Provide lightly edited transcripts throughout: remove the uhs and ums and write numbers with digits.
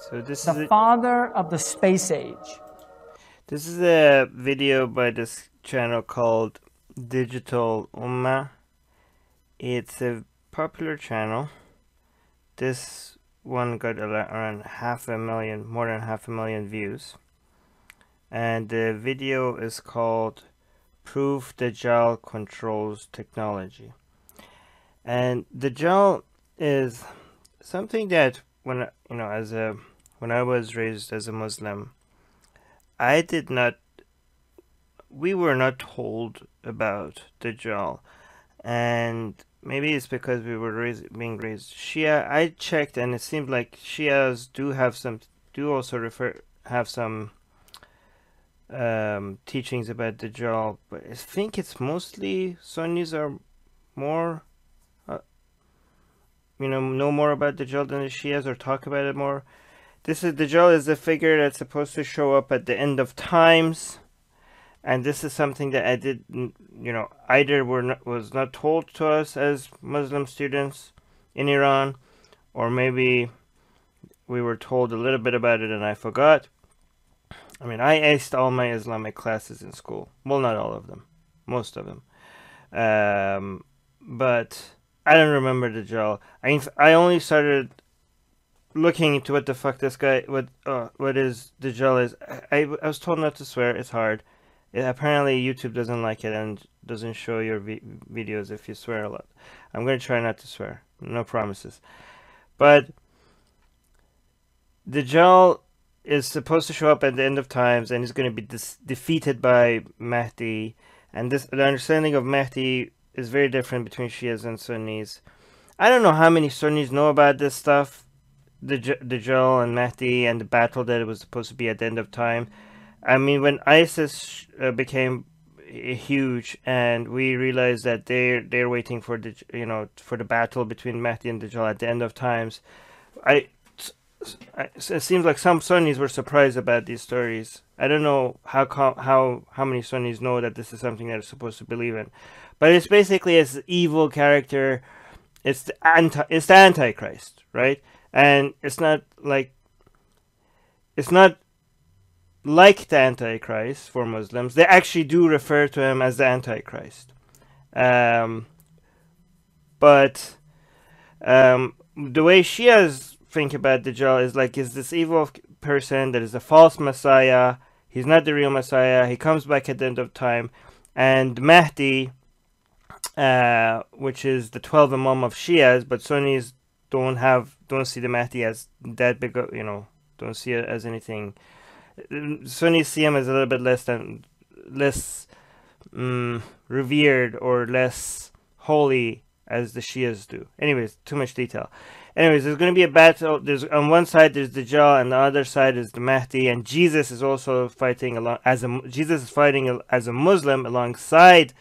So this the is father of the space age. this is a video by this channel called Digital Ummah. It's a popular channel. This one got around more than half a million views. And the video is called Proof Dajjal Controls Technology. And Dajjal is something that when I was raised as a Muslim, we were not told about Dajjal. And maybe it's because we were being raised Shia. I checked, and it seemed like Shias do also have some teachings about Dajjal, but I think it's mostly Sunnis are more, know more about Dajjal than the Shias, or talk about it more. Dajjal is a figure that's supposed to show up at the end of times. And this is something that I did, either was not told to us as Muslim students in Iran, or maybe we were told a little bit about it and I forgot. I mean, I aced all my Islamic classes in school. Well, not all of them, most of them. But I don't remember Dajjal. I only started looking into what the fuck this guy, what is Dajjal is. I was told not to swear. It's hard. Apparently YouTube doesn't like it and doesn't show your videos if you swear a lot. I'm going to try not to swear. No promises. But Dajjal is supposed to show up at the end of times, and he's going to be defeated by Mahdi. And the understanding of Mahdi is very different between Shias and Sunnis. I don't know how many Sunnis know about this stuff, Dajjal and Mahdi, and the battle that it was supposed to be at the end of time. I mean, when ISIS became huge, and we realized that they're waiting for the battle between Mahdi and Dajjal at the end of times, it seems like some Sunnis were surprised about these stories. I don't know how many Sunnis know that this is something that they're supposed to believe in, but it's basically an evil character. It's the Antichrist, right? And it's not like the Antichrist for Muslims. They actually do refer to him as the Antichrist. But the way Shias think about Dajjal is this evil person that is a false messiah. He's not the real messiah. He comes back at the end of time. And Mahdi, which is the 12th Imam of Shias, but Sunnis don't see the Mahdi as that big, don't see it as anything. Sunnis see him as a little bit less revered or less holy as the Shias do. Anyways, too much detail. Anyways, there's going to be a battle. There's on one side there's Dajjal, and the other side is the Mahdi, and Jesus is also fighting as a Muslim alongside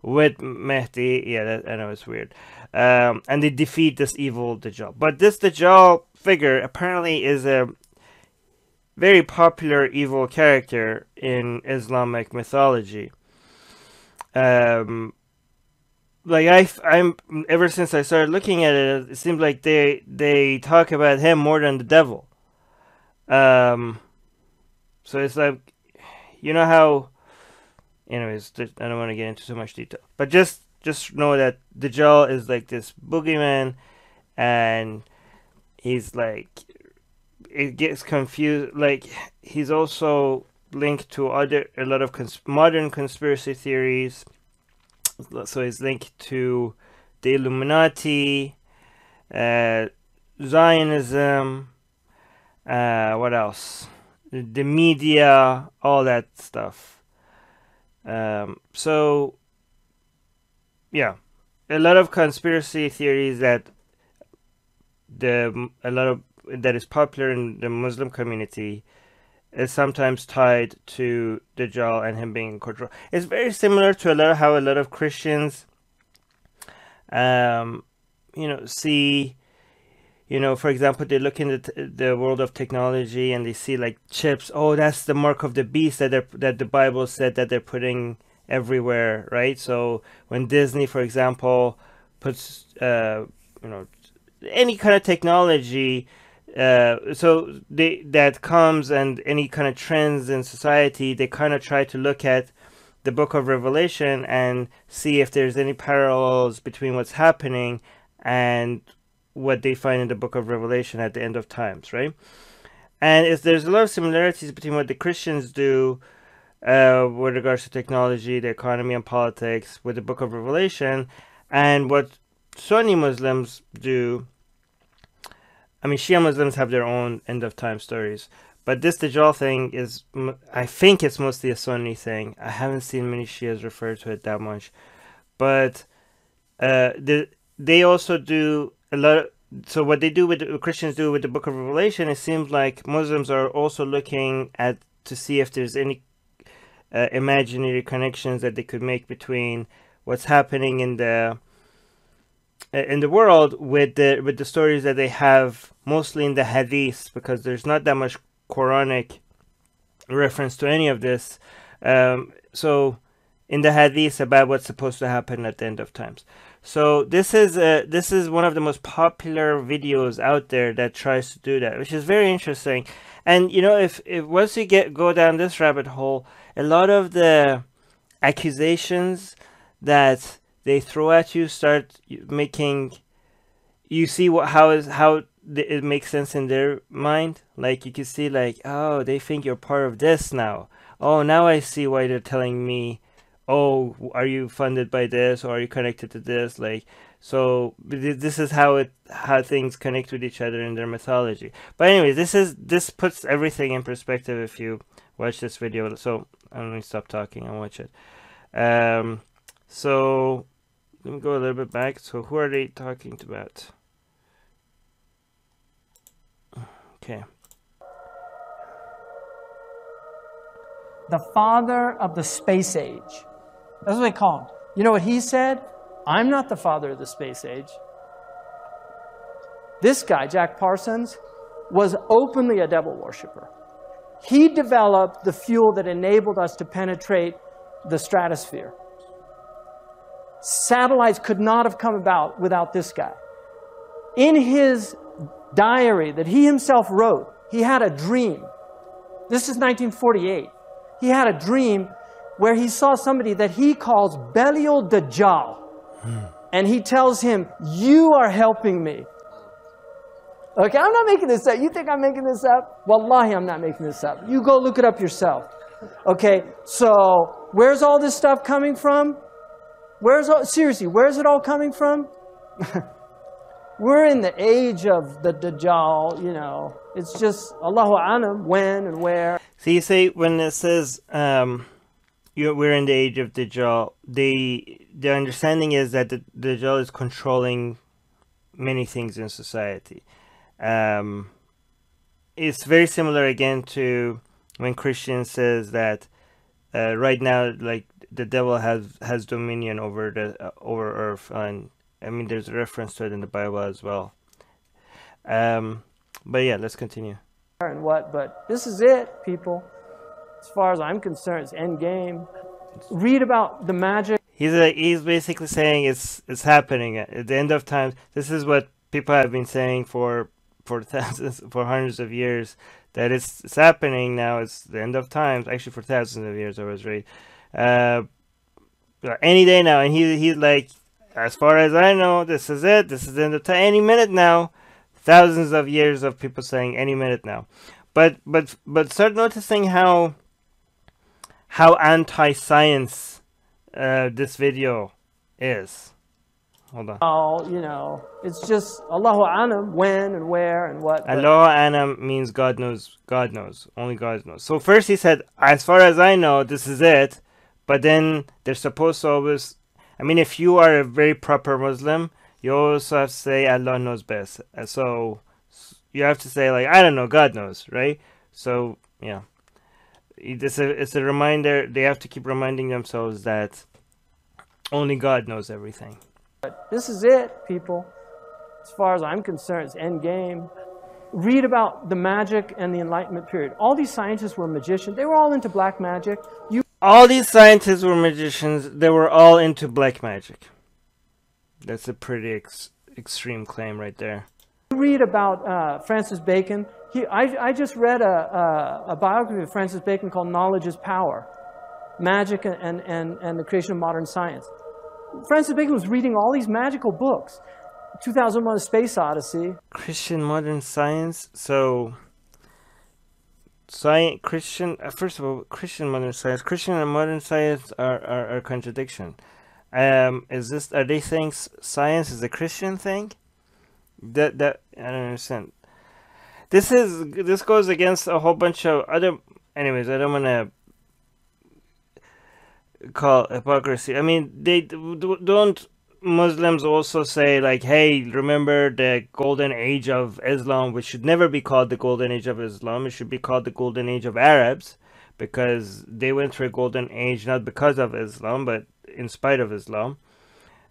with Mahdi. Yeah, I know it's weird. And they defeat this evil Dajjal. But this Dajjal figure apparently is a very popular evil character in Islamic mythology. I'm ever since I started looking at it, it seems like they talk about him more than the devil. So it's like, how. Anyways, I don't want to get into too much detail, but just know that Dajjal is like this boogeyman, and he's like, it gets confused. Like, he's also linked to a lot of modern conspiracy theories. So he's linked to the Illuminati, Zionism, what else? The media, all that stuff. So yeah, a lot of conspiracy theories that is popular in the Muslim community is sometimes tied to Dajjal and him being in control. It's very similar to how a lot of Christians, see, for example, they look in the world of technology and they see like chips. Oh, that's the mark of the beast that the Bible said that they're putting everywhere, right? So when Disney, for example, puts, any kind of technology So that comes, and any kind of trends in society, they kind of try to look at the book of Revelation and see if there's any parallels between what's happening and what they find in the book of Revelation at the end of times, right? And there's a lot of similarities between what the Christians do with regards to technology, the economy, and politics with the book of Revelation, and what Sunni Muslims do. I mean, Shia Muslims have their own end of time stories, but this Dajjal thing is, I think it's mostly a Sunni thing. I haven't seen many Shias refer to it that much, but they also do a lot. So what they do with the Christians do with the Book of Revelation, it seems like Muslims are also looking at to see if there's any imaginary connections that they could make between what's happening in the world with the stories that they have mostly in the Hadith, because there's not that much Quranic reference to any of this. So in the Hadith about what's supposed to happen at the end of times. So this is one of the most popular videos out there that tries to do that, which is very interesting. And you know, if once you go down this rabbit hole, a lot of the accusations that they throw at you start making you see how it makes sense in their mind. Like you can see, like, oh, they think you're part of this now. Oh, now I see why they're telling me, oh, are you funded by this, or are you connected to this? Like, so this is how things connect with each other in their mythology. But anyway, this puts everything in perspective if you watch this video. So I'm gonna stop talking and watch it. So let me go a little bit back. So who are they talking about? Okay. The father of the space age. That's what they call him. You know what he said? I'm not the father of the space age. This guy, Jack Parsons, was openly a devil worshiper. He developed the fuel that enabled us to penetrate the stratosphere. Satellites could not have come about without this guy. In his diary that he himself wrote, he had a dream. This is 1948. He had a dream where he saw somebody that he calls Belial Dajjal. And he tells him, you are helping me. Okay, I'm not making this up. You think I'm making this up? Wallahi, I'm not making this up. You go look it up yourself. Okay, so where's all this stuff coming from? Seriously, where's it all coming from? We're in the age of the Dajjal, you know. It's just Allahu Alam, when and where. So you say when it says we're in the age of Dajjal, the understanding is that the Dajjal is controlling many things in society. It's very similar again to when Christian says that right now, like, the devil has dominion over over earth, and I mean there's a reference to it in the Bible as well. But yeah, let's continue. And what? But this is it, people. As far as I'm concerned, it's end game. Read about the magic. He's basically saying it's happening at the end of times. This is what people have been saying for hundreds of years, that it's happening now. It's the end of times. Actually, for thousands of years, I was right. Any day now, and he's like, as far as I know, this is it. This is the end of time. Any minute now. Thousands of years of people saying any minute now. But start noticing how anti-science this video is. Hold on. Oh, you know, it's just Allahu Alam, when and where and what. Allahu Alam means God knows. God knows. Only God knows. So first he said, as far as I know, this is it. But then they're supposed to always, I mean, if you are a very proper Muslim, you also have to say Allah knows best. So you have to say, like, I don't know, God knows, right? So yeah, it's a reminder. They have to keep reminding themselves that only God knows everything. But this is it, people. As far as I'm concerned, it's end game. Read about the magic and the Enlightenment period. All these scientists were magicians. They were all into black magic. All these scientists were magicians. They were all into black magic. That's a pretty extreme claim right there. You read about Francis Bacon, I just read a biography of Francis Bacon called Knowledge is Power, Magic and the Creation of Modern Science. Francis Bacon was reading all these magical books. 2001: A Space Odyssey. Christian modern science. So, science, Christian. First of all, Christian modern science. Christian and modern science are a contradiction. Are they saying science is a Christian thing? That I don't understand. This goes against a whole bunch of other. Anyways, I don't want to call hypocrisy. I mean, they don't. Muslims also say, like, hey, remember the golden age of Islam, which should never be called the golden age of Islam. It should be called the golden age of Arabs, because they went through a golden age not because of Islam, but in spite of Islam.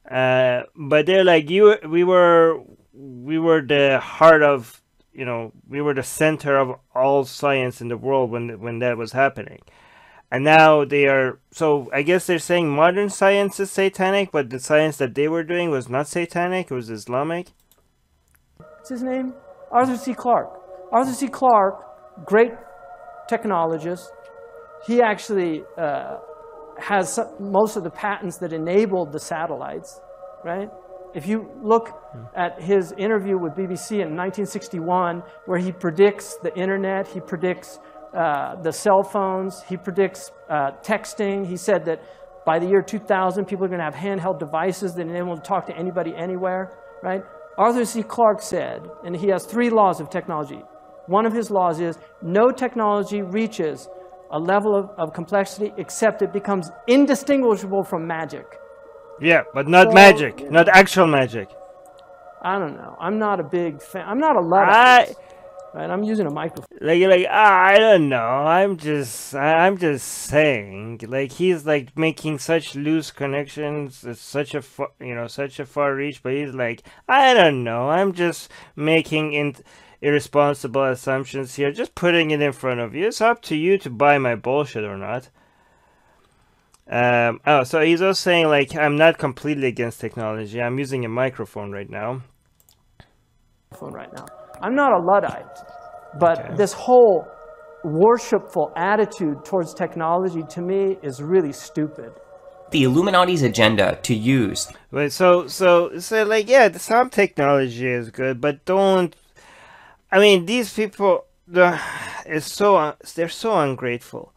But they're like, we were the heart of, we were the center of all science in the world when that was happening. And now they are, so I guess they're saying modern science is satanic, but the science that they were doing was not satanic, it was Islamic. What's his name? Arthur C. Clarke. Arthur C. Clarke, great technologist. He actually has most of the patents that enabled the satellites, right? If you look at his interview with BBC in 1961, where he predicts the internet, he predicts the cell phones, he predicts texting. He said that by the year 2000, people are going to have handheld devices that enable them to talk to anybody anywhere, right? Arthur C. Clarke said, and he has 3 laws of technology. One of his laws is no technology reaches a level of complexity except it becomes indistinguishable from magic. Yeah, but not magic, not actual magic. I don't know. I'm not a big fan. I'm not a Luddite. Right, I'm using a microphone. I don't know. I'm just saying. Like, he's like making such loose connections. It's such a far reach. But he's like, I don't know. I'm just making irresponsible assumptions here. Just putting it in front of you. It's up to you to buy my bullshit or not. So he's also saying, like, I'm not completely against technology. I'm using a microphone right now. I'm not a Luddite, but this whole worshipful attitude towards technology, to me, is really stupid. The Illuminati's agenda to use. Wait, so like, yeah, some technology is good, but don't. I mean, these people, they're so ungrateful.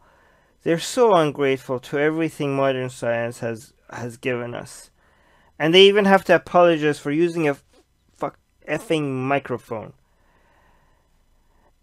They're so ungrateful to everything modern science has given us, and they even have to apologize for using a effing microphone.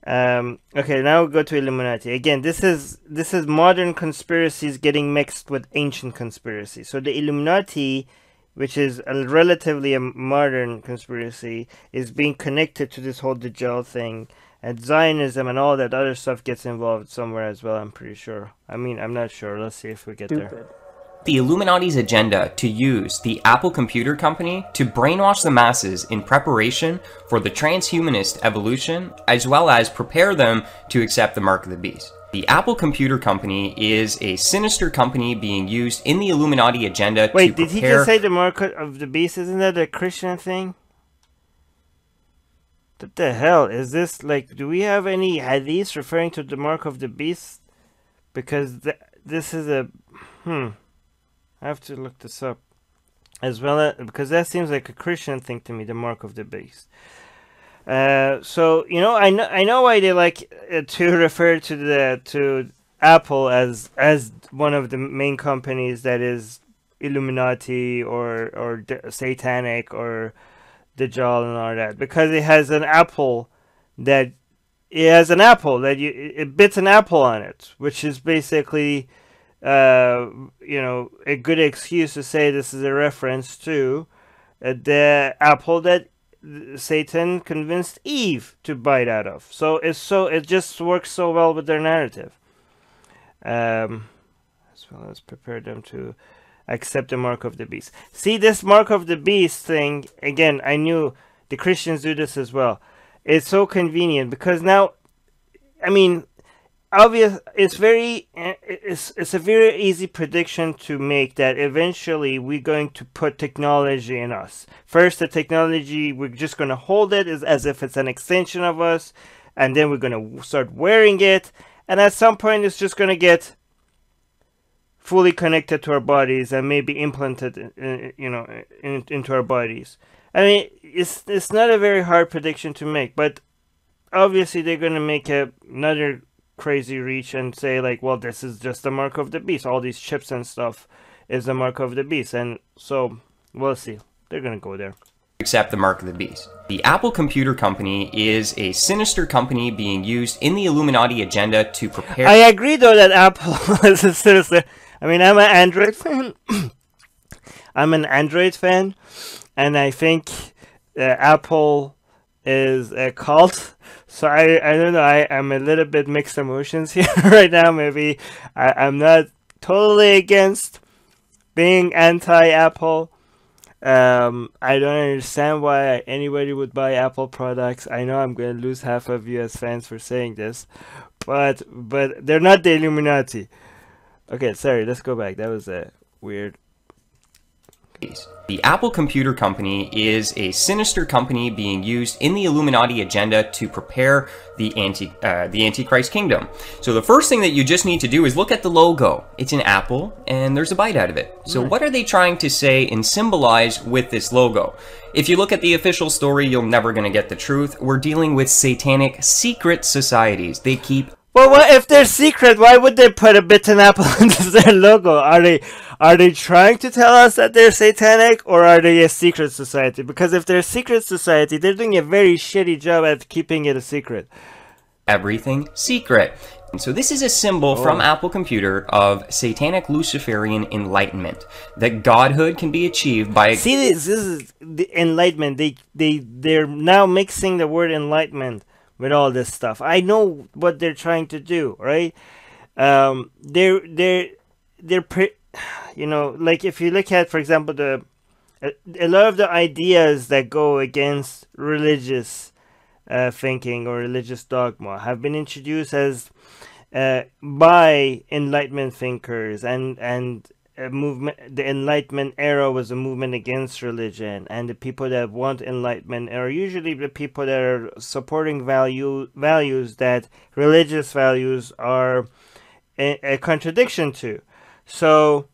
Okay, now we'll go to Illuminati. Again, this is modern conspiracies getting mixed with ancient conspiracies. So the Illuminati, which is relatively a modern conspiracy, is being connected to this whole Dajjal thing, and Zionism and all that other stuff gets involved somewhere as well, I'm pretty sure. I mean, I'm not sure. Let's see if we get there. The Illuminati's agenda to use the Apple Computer Company to brainwash the masses in preparation for the transhumanist evolution, as well as prepare them to accept the mark of the beast. The Apple Computer Company is a sinister company being used in the Illuminati agenda to prepare... Wait, did he just say the mark of the beast? Isn't that a Christian thing? What the hell? Is this, like, do we have any hadiths referring to the mark of the beast? Because this is a... I have to look this up as well, because that seems like a Christian thing to me, the mark of the beast. So, I know why they like to refer to Apple as one of the main companies that is Illuminati or satanic or Dajjal and all that, because it has an apple that it bits an apple on it, which is basically a good excuse to say this is a reference to the apple that Satan convinced Eve to bite out of. So it just works so well with their narrative, as well as prepare them to accept the mark of the beast. See, this mark of the beast thing, again, I knew the Christians do this as well. It's so convenient because now, I mean, obvious. It's a very easy prediction to make that eventually we're going to put technology in us. First, the technology, we're just going to hold it as if it's an extension of us, and then we're going to start wearing it, and at some point it's just going to get fully connected to our bodies and maybe implanted, into our bodies. I mean, it's not a very hard prediction to make, but obviously they're going to make another crazy reach and say like, well, this is just the mark of the beast. All these chips and stuff is the mark of the beast, and so we'll see. They're going to go there. Accept the mark of the beast. The Apple Computer Company is a sinister company being used in the Illuminati agenda to prepare... I agree, though, that Apple is a sinister... I mean, I'm an Android fan. I'm an Android fan, and I think Apple is a cult. So I don't know, I'm a little bit mixed emotions here right now. Maybe I'm not totally against being anti-Apple. I don't understand why anybody would buy Apple products. I know I'm going to lose half of you as fans for saying this, but they're not the Illuminati. Okay, sorry, let's go back. That was a weird... The Apple Computer Company is a sinister company being used in the Illuminati agenda to prepare the Antichrist kingdom. So the first thing that you just need to do is look at the logo. It's an apple, and there's a bite out of it. So what are they trying to say and symbolize with this logo? If you look at the official story, you're never going to get the truth. We're dealing with satanic secret societies. They keep... Well, what if they're secret? Why would they put a bitten apple into their logo? Are they trying to tell us that they're satanic, or are they a secret society? Because if they're a secret society, they're doing a very shitty job at keeping it a secret. Everything secret. And so this is a symbol from Apple Computer of satanic Luciferian enlightenment. That godhood can be achieved by... See, this is the enlightenment. They're now mixing the word enlightenment with all this stuff. I know what they're trying to do, right? They're like if you look at, for example, a lot of the ideas that go against religious thinking or religious dogma have been introduced as by Enlightenment thinkers, and a movement. The Enlightenment era was a movement against religion, and the people that want enlightenment are usually the people that are supporting values that religious values are a contradiction to. So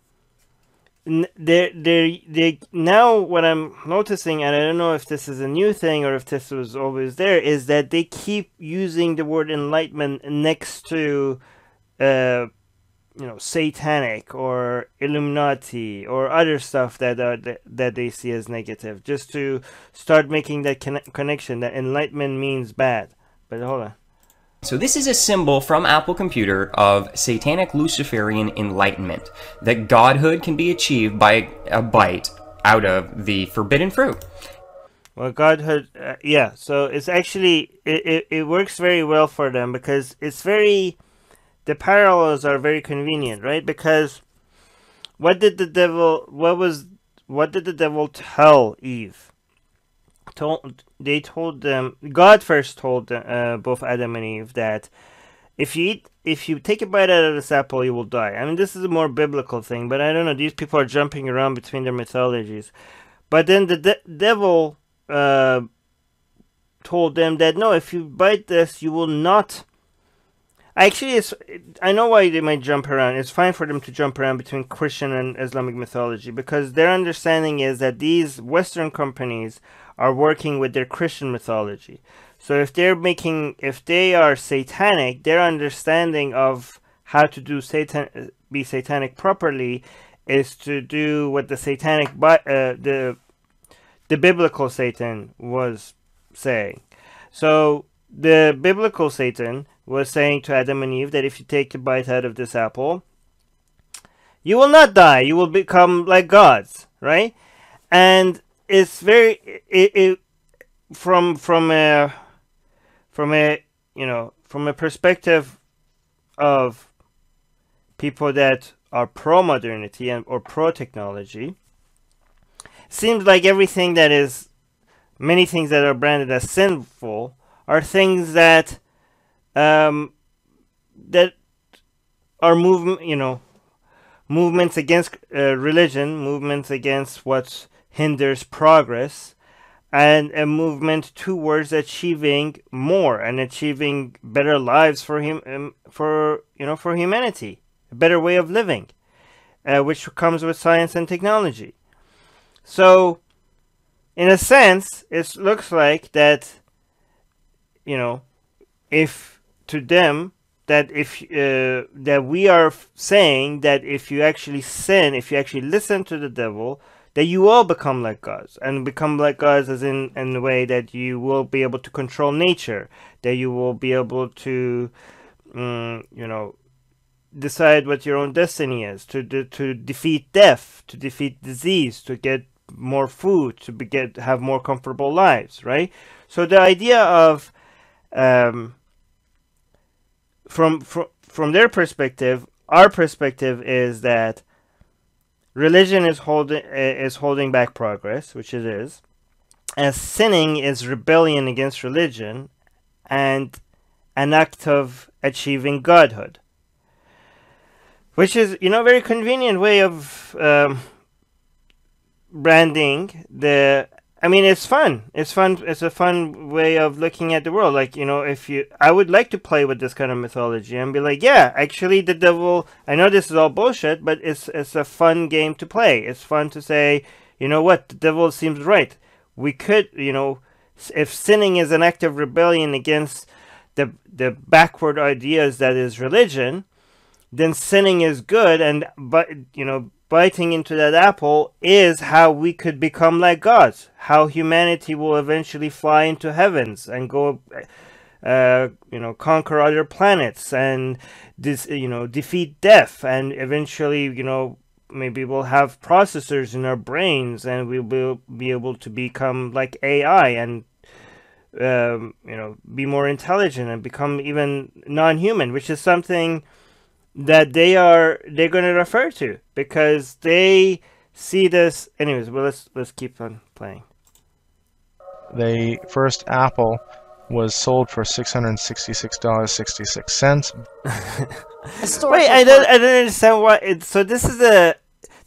they now, what I'm noticing, and I don't know if this is a new thing or if this was always there, is that they keep using the word enlightenment next to satanic or Illuminati or other stuff that they see as negative, just to start making that connection that enlightenment means bad. But hold on. So this is a symbol from Apple Computer of satanic Luciferian enlightenment. That godhood can be achieved by a bite out of the forbidden fruit. Well, godhood, yeah. So it's actually, it works very well for them, because it's very... The parallels are very convenient, right? Because what did the devil tell Eve? They told them, God first told both Adam and Eve that if you take a bite out of this apple, you will die. I mean, this is a more biblical thing, but I don't know. These people are jumping around between their mythologies. But then the devil told them that no, if you bite this, you will not. Actually, I know why they might jump around. It's fine for them to jump around between Christian and Islamic mythology, because their understanding is that these Western companies are working with their Christian mythology. So if they are satanic, their understanding of how to do be satanic properly is to do what the satanic, the biblical Satan was saying. So the biblical Satan was saying to Adam and Eve that if you take a bite out of this apple, you will not die. You will become like gods, right? And it's very from a perspective of people that are pro-modernity or pro-technology. Seems like many things that are branded as sinful are things that that are movements against religion, movements against what hinders progress, and a movement towards achieving more and achieving better lives for for humanity, a better way of living, which comes with science and technology. So, in a sense, it looks like that, if to them, that if that we are saying that if you actually sin, if you actually listen to the devil, that you will become like gods, and become like gods as in the way that you will be able to control nature, that you will be able to, decide what your own destiny is, to defeat death, to defeat disease, to get more food, to have more comfortable lives, right? So the idea of from their perspective, our perspective is that religion is holding back progress, which it is, as sinning is rebellion against religion and an act of achieving godhood, which is a very convenient way of branding the. I mean, it's fun. It's fun. It's a fun way of looking at the world. Like, I would like to play with this kind of mythology and be like, yeah, actually the devil, I know this is all bullshit, but it's a fun game to play. It's fun to say, you know what, the devil seems right. We could, if sinning is an act of rebellion against the backward ideas that is religion, then sinning is good, and biting into that apple is how we could become like gods, how humanity will eventually fly into heavens and go conquer other planets and defeat death, and eventually maybe we'll have processors in our brains and we'll be able to become like AI and be more intelligent and become even non-human, which is something that they're going to refer to, because they see this. Anyways, well, let's keep on playing. The first Apple was sold for $666.66. Wait, I don't understand why. So this is there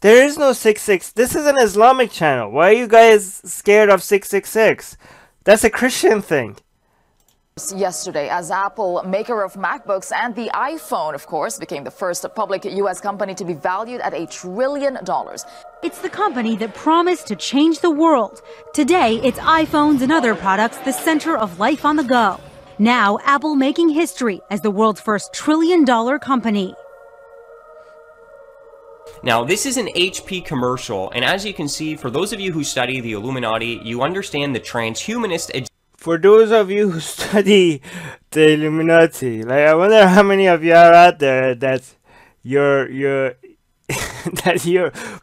is no 66. This is an Islamic channel. Why are you guys scared of 666? That's a Christian thing. Yesterday, as Apple, maker of MacBooks and the iPhone, of course, became the first public U.S. company to be valued at $1 trillion. It's the company that promised to change the world. Today, it's iPhones and other products the center of life on the go. Now, Apple making history as the world's first $1 trillion company. Now, this is an HP commercial, and as you can see, for those of you who study the Illuminati, you understand the transhumanist agenda. For those of you who study the Illuminati, I wonder how many of you are out there that your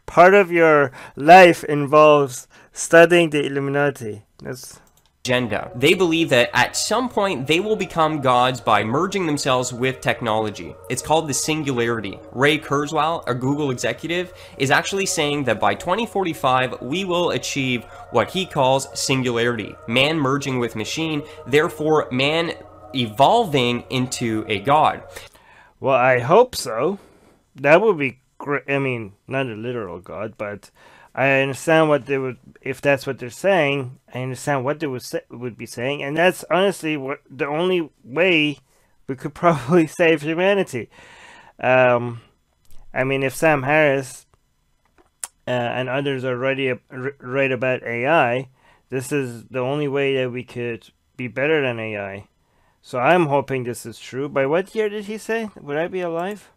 part of your life involves studying the Illuminati. That's agenda. They believe that at some point they will become gods by merging themselves with technology. It's called the singularity. Ray Kurzweil, a Google executive, is actually saying that by 2045 we will achieve what he calls singularity, man merging with machine, therefore man evolving into a god. Well, I hope so. That would be great. I mean, not a literal god, but I understand what they would, if that's what they're saying, I understand what they would be saying, and that's honestly the only way we could probably save humanity. I mean, if Sam Harris and others are right about AI, this is the only way that we could be better than AI. So I'm hoping this is true. By what year did he say? Would I be alive?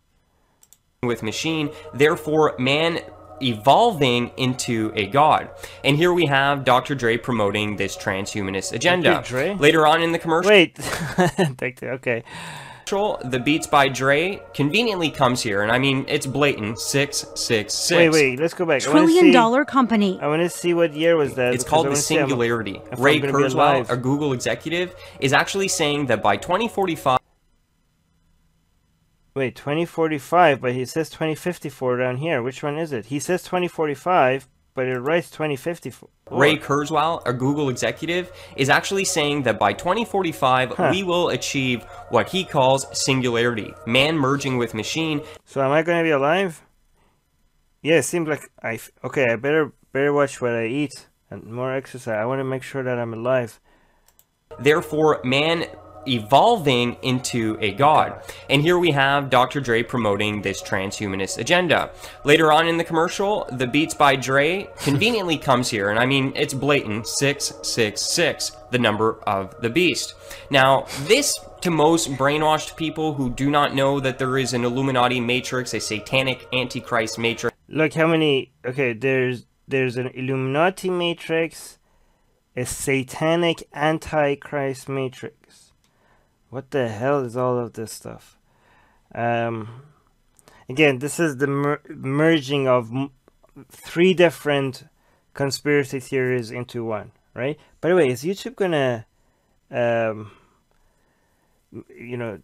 With machine, therefore man evolving into a god. And here we have Dr. Dre promoting this transhumanist agenda. Dre? Later on in the commercial, wait, okay. The Beats by Dre conveniently comes here, and I mean, it's blatant, 666. Wait, let's go back. $1 trillion company. I want to see what year was that. It's called the singularity. Ray Kurzweil, a Google executive, is actually saying that by 2045... Wait, 2045, but he says 2054 down here. Which one is it? He says 2045, but it writes 2054. Ray Kurzweil, a Google executive, is actually saying that by 2045, we will achieve what he calls singularity, man merging with machine. So am I going to be alive? Yeah, it seems like okay, I better watch what I eat and more exercise. I want to make sure that I'm alive. Therefore, man evolving into a god. And here we have Dr. Dre promoting this transhumanist agenda. Later on in the commercial, the Beats by Dre conveniently comes here, and I mean, it's blatant, 666, the number of the beast. Now, this, to most brainwashed people who do not know that there is an Illuminati matrix, a satanic antichrist matrix. Look how many, okay, there's an Illuminati matrix, a satanic antichrist matrix. What the hell is all of this stuff? Again, this is the merging of 3 different conspiracy theories into one, right? By the way, is YouTube gonna, you know,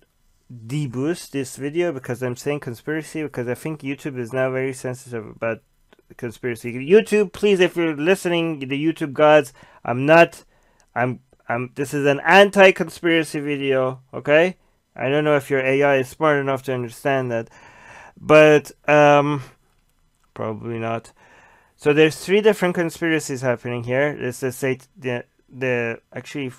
deboost this video because I'm saying conspiracy? Because I think YouTube is now very sensitive about conspiracy. YouTube, please, if you're listening, the YouTube gods, this is an anti-conspiracy video, okay? I don't know if your AI is smart enough to understand that, but probably not. So there's 3 different conspiracies happening here. Let's just say actually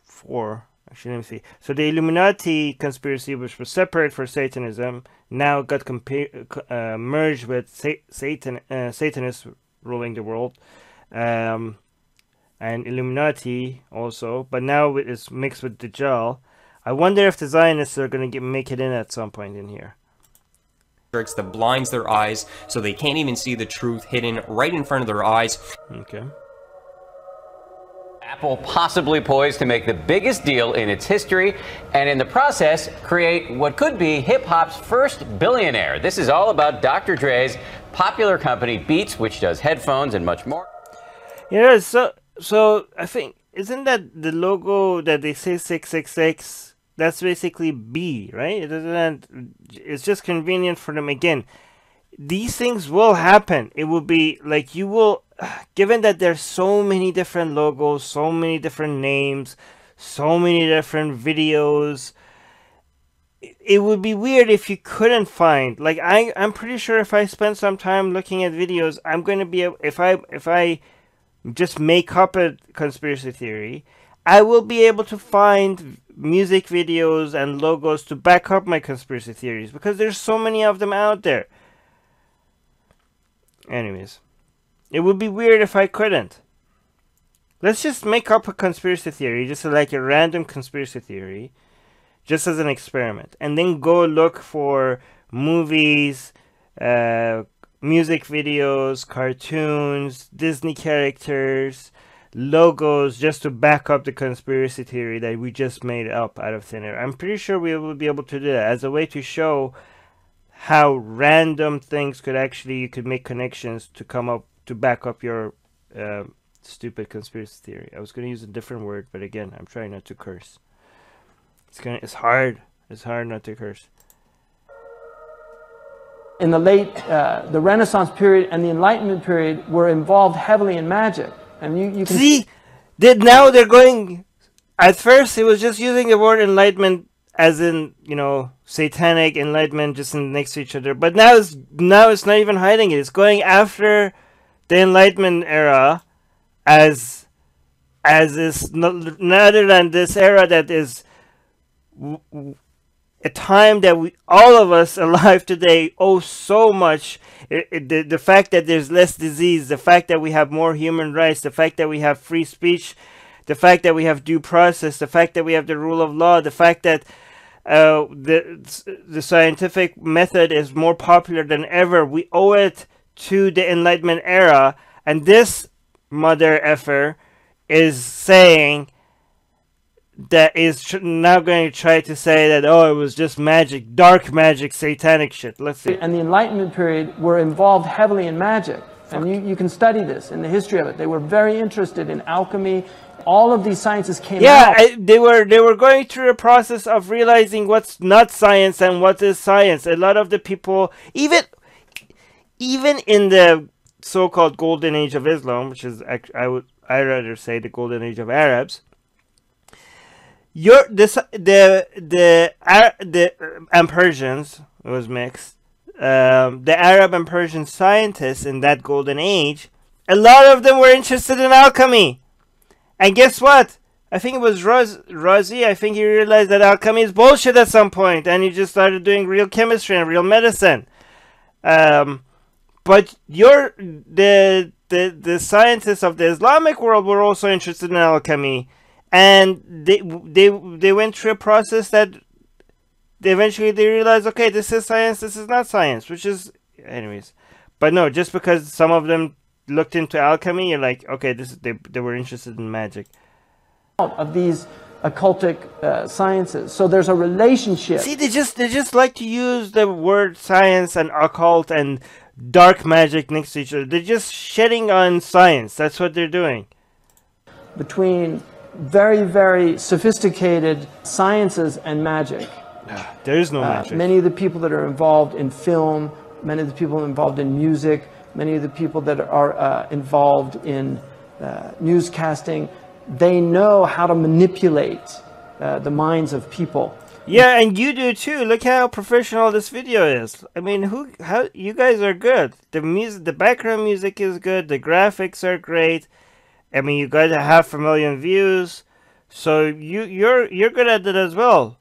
4. Actually, let me see. So the Illuminati conspiracy, which was separate for Satanism, now got merged with Satanists ruling the world. And Illuminati also, but now it's mixed with Dajjal. I wonder if the Zionists are going to make it in at some point in here. That blinds their eyes so they can't even see the truth hidden right in front of their eyes. Okay. Apple possibly poised to make the biggest deal in its history, and in the process, create what could be hip-hop's first billionaire. This is all about Dr. Dre's popular company Beats, which does headphones and much more. Yeah, so I think, isn't that the logo that they say 666? That's basically B, right? It's just convenient for them. Again, these things will happen. It will be like given that there's so many different logos, so many different names, so many different videos, it would be weird if you couldn't find, like, I'm pretty sure if I spend some time looking at videos, I'm going to be able, if I just make up a conspiracy theory, I will be able to find music videos and logos to back up my conspiracy theories, because there's so many of them out there. Anyways, it would be weird if I couldn't. Let's just make up a conspiracy theory, just like a random conspiracy theory, just as an experiment, and then go look for movies, music videos, cartoons, Disney characters, logos, just to back up the conspiracy theory that we just made up out of thin air. I'm pretty sure we will be able to do that as a way to show how random things could actually, you could make connections to come up, to back up your stupid conspiracy theory. I was going to use a different word, but again, I'm trying not to curse. It's hard not to curse. In the the Renaissance period and the Enlightenment period were involved heavily in magic. And you can see that now they're going, at first it was just using the word enlightenment as in, you know, satanic enlightenment, just next to each other, but now it's not even hiding it. It's going after the Enlightenment era as is other than this era that is a time that all of us alive today owe so much. The fact that there's less disease, the fact that we have more human rights, the fact that we have free speech, the fact that we have due process, the fact that we have the rule of law, the fact that the scientific method is more popular than ever. We owe it to the Enlightenment era, and this mother effer is saying that is now going to try to say that, oh, it was just magic, dark magic, satanic shit. Let's see. And the Enlightenment period were involved heavily in magic. And you can study this in the history of it. They were very interested in alchemy. All of these sciences came out. They were going through a process of realizing what's not science and what is science. A lot of the people, even in the so-called golden age of Islam, which is I'd rather say the golden age of Arabs. The and Persians, it was mixed. The Arab and Persian scientists in that golden age, a lot of them were interested in alchemy. And guess what? I think it was Razi. I think he realized that alchemy is bullshit at some point, and he just started doing real chemistry and real medicine. But the scientists of the Islamic world were also interested in alchemy, and they went through a process that eventually they realized, okay, this is science, this is not science, which is, anyways. But no, just because some of them looked into alchemy, you're like, okay, they were interested in magic. Of these occultic sciences, so there's a relationship. See, they just like to use the word science and occult and dark magic next to each other. They're just shitting on science. That's what they're doing. Between very, very sophisticated sciences and magic. There is no magic. Many of the people that are involved in film, many of the people involved in music, many of the people that are involved in newscasting, they know how to manipulate the minds of people. Yeah, and you do too. Look how professional this video is. I mean, how you guys are good. The music, the background music is good. The graphics are great. I mean, you got 500,000 views, so you're good at it as well.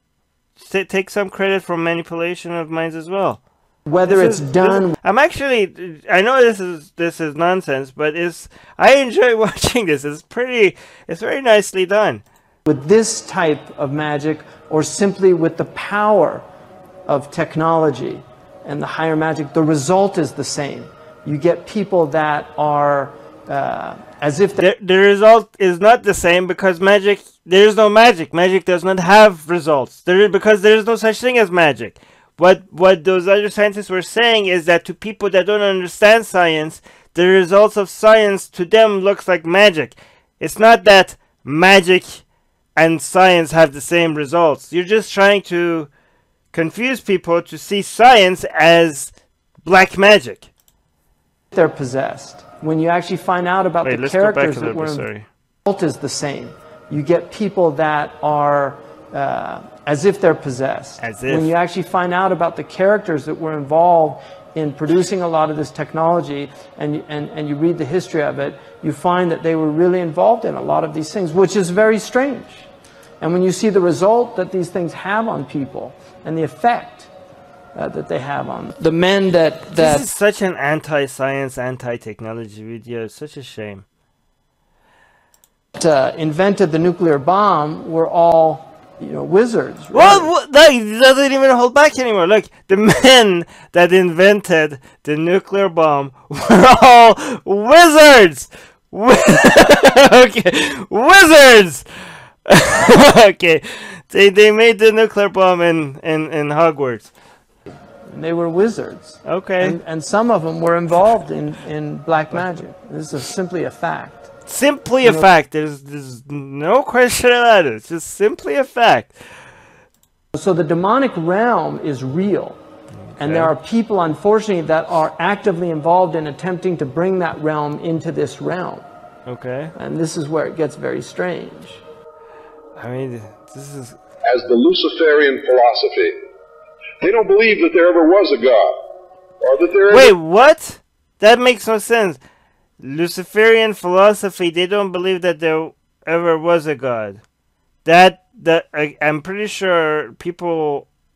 Take some credit for manipulation of minds as well. Whether it's done, I'm actually. I know this is nonsense, but I enjoy watching this. It's very nicely done. With this type of magic, or simply with the power of technology and the higher magic, the result is the same. You get people that are as if the result is not the same, because magic, there is no magic. Magic does not have results. Because there is no such thing as magic. What those other scientists were saying is that to people that don't understand science, the results of science to them looks like magic. It's not that magic and science have the same results. You're just trying to confuse people to see science as black magic. They're possessed. When you actually find out about the characters that were involved, the result is the same. You get people that are as if they're possessed. As if. When you actually find out about the characters that were involved in producing a lot of this technology, and you read the history of it, you find that they were really involved in a lot of these things, which is very strange. And when you see the result that these things have on people and the effect that they have on the men that This is such an anti-science, anti-technology video. It's such a shame. Invented the nuclear bomb were all, wizards. Right? Well, no, it doesn't even hold back anymore. Look, the men that invented the nuclear bomb were all wizards. Okay, wizards. Okay, they made the nuclear bomb in Hogwarts. They were wizards. Okay, and some of them were involved in black magic. This is simply a fact. Simply a fact. There's no question about it. It's just simply a fact. So the demonic realm is real. Okay. And there are people, unfortunately, that are actively involved in attempting to bring that realm into this realm. Okay. And this is where it gets very strange. I mean, this is... As the Luciferian philosophy. They don't believe that there ever was a God. Or that there Wait, what? That makes no sense. Luciferian philosophy, they don't believe that there ever was a God. I'm pretty sure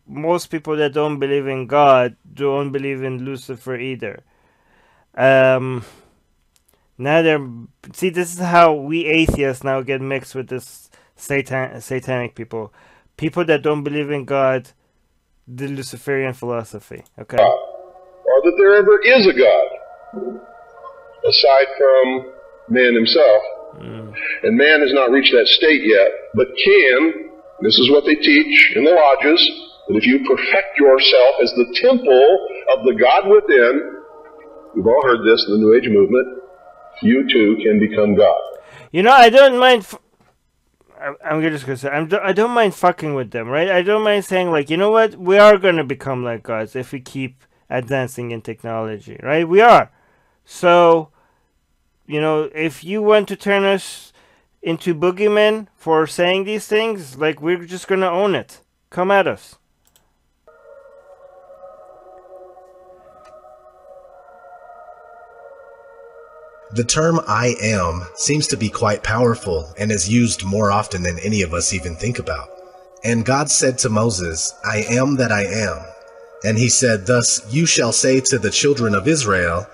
most people that don't believe in God don't believe in Lucifer either. See, this is how we atheists now get mixed with this satanic people. People that don't believe in God, the Luciferian philosophy. Okay. Or that there ever is a God. Aside from man himself. And man has not reached that state yet, but this is what they teach in the lodges, that if you perfect yourself as the temple of the God within, we've all heard this in the New Age movement, you too can become God. I don't mind, I'm just going to say, I don't mind fucking with them, right? I don't mind saying, like, you know what, we are going to become like gods if we keep advancing in technology, right? We are. So, you know, if you want to turn us into boogeymen for saying these things, like, we're just gonna own it. Come at us. The term I am seems to be quite powerful and is used more often than any of us even think about. And God said to Moses, I am that I am. And he said, thus you shall say to the children of Israel,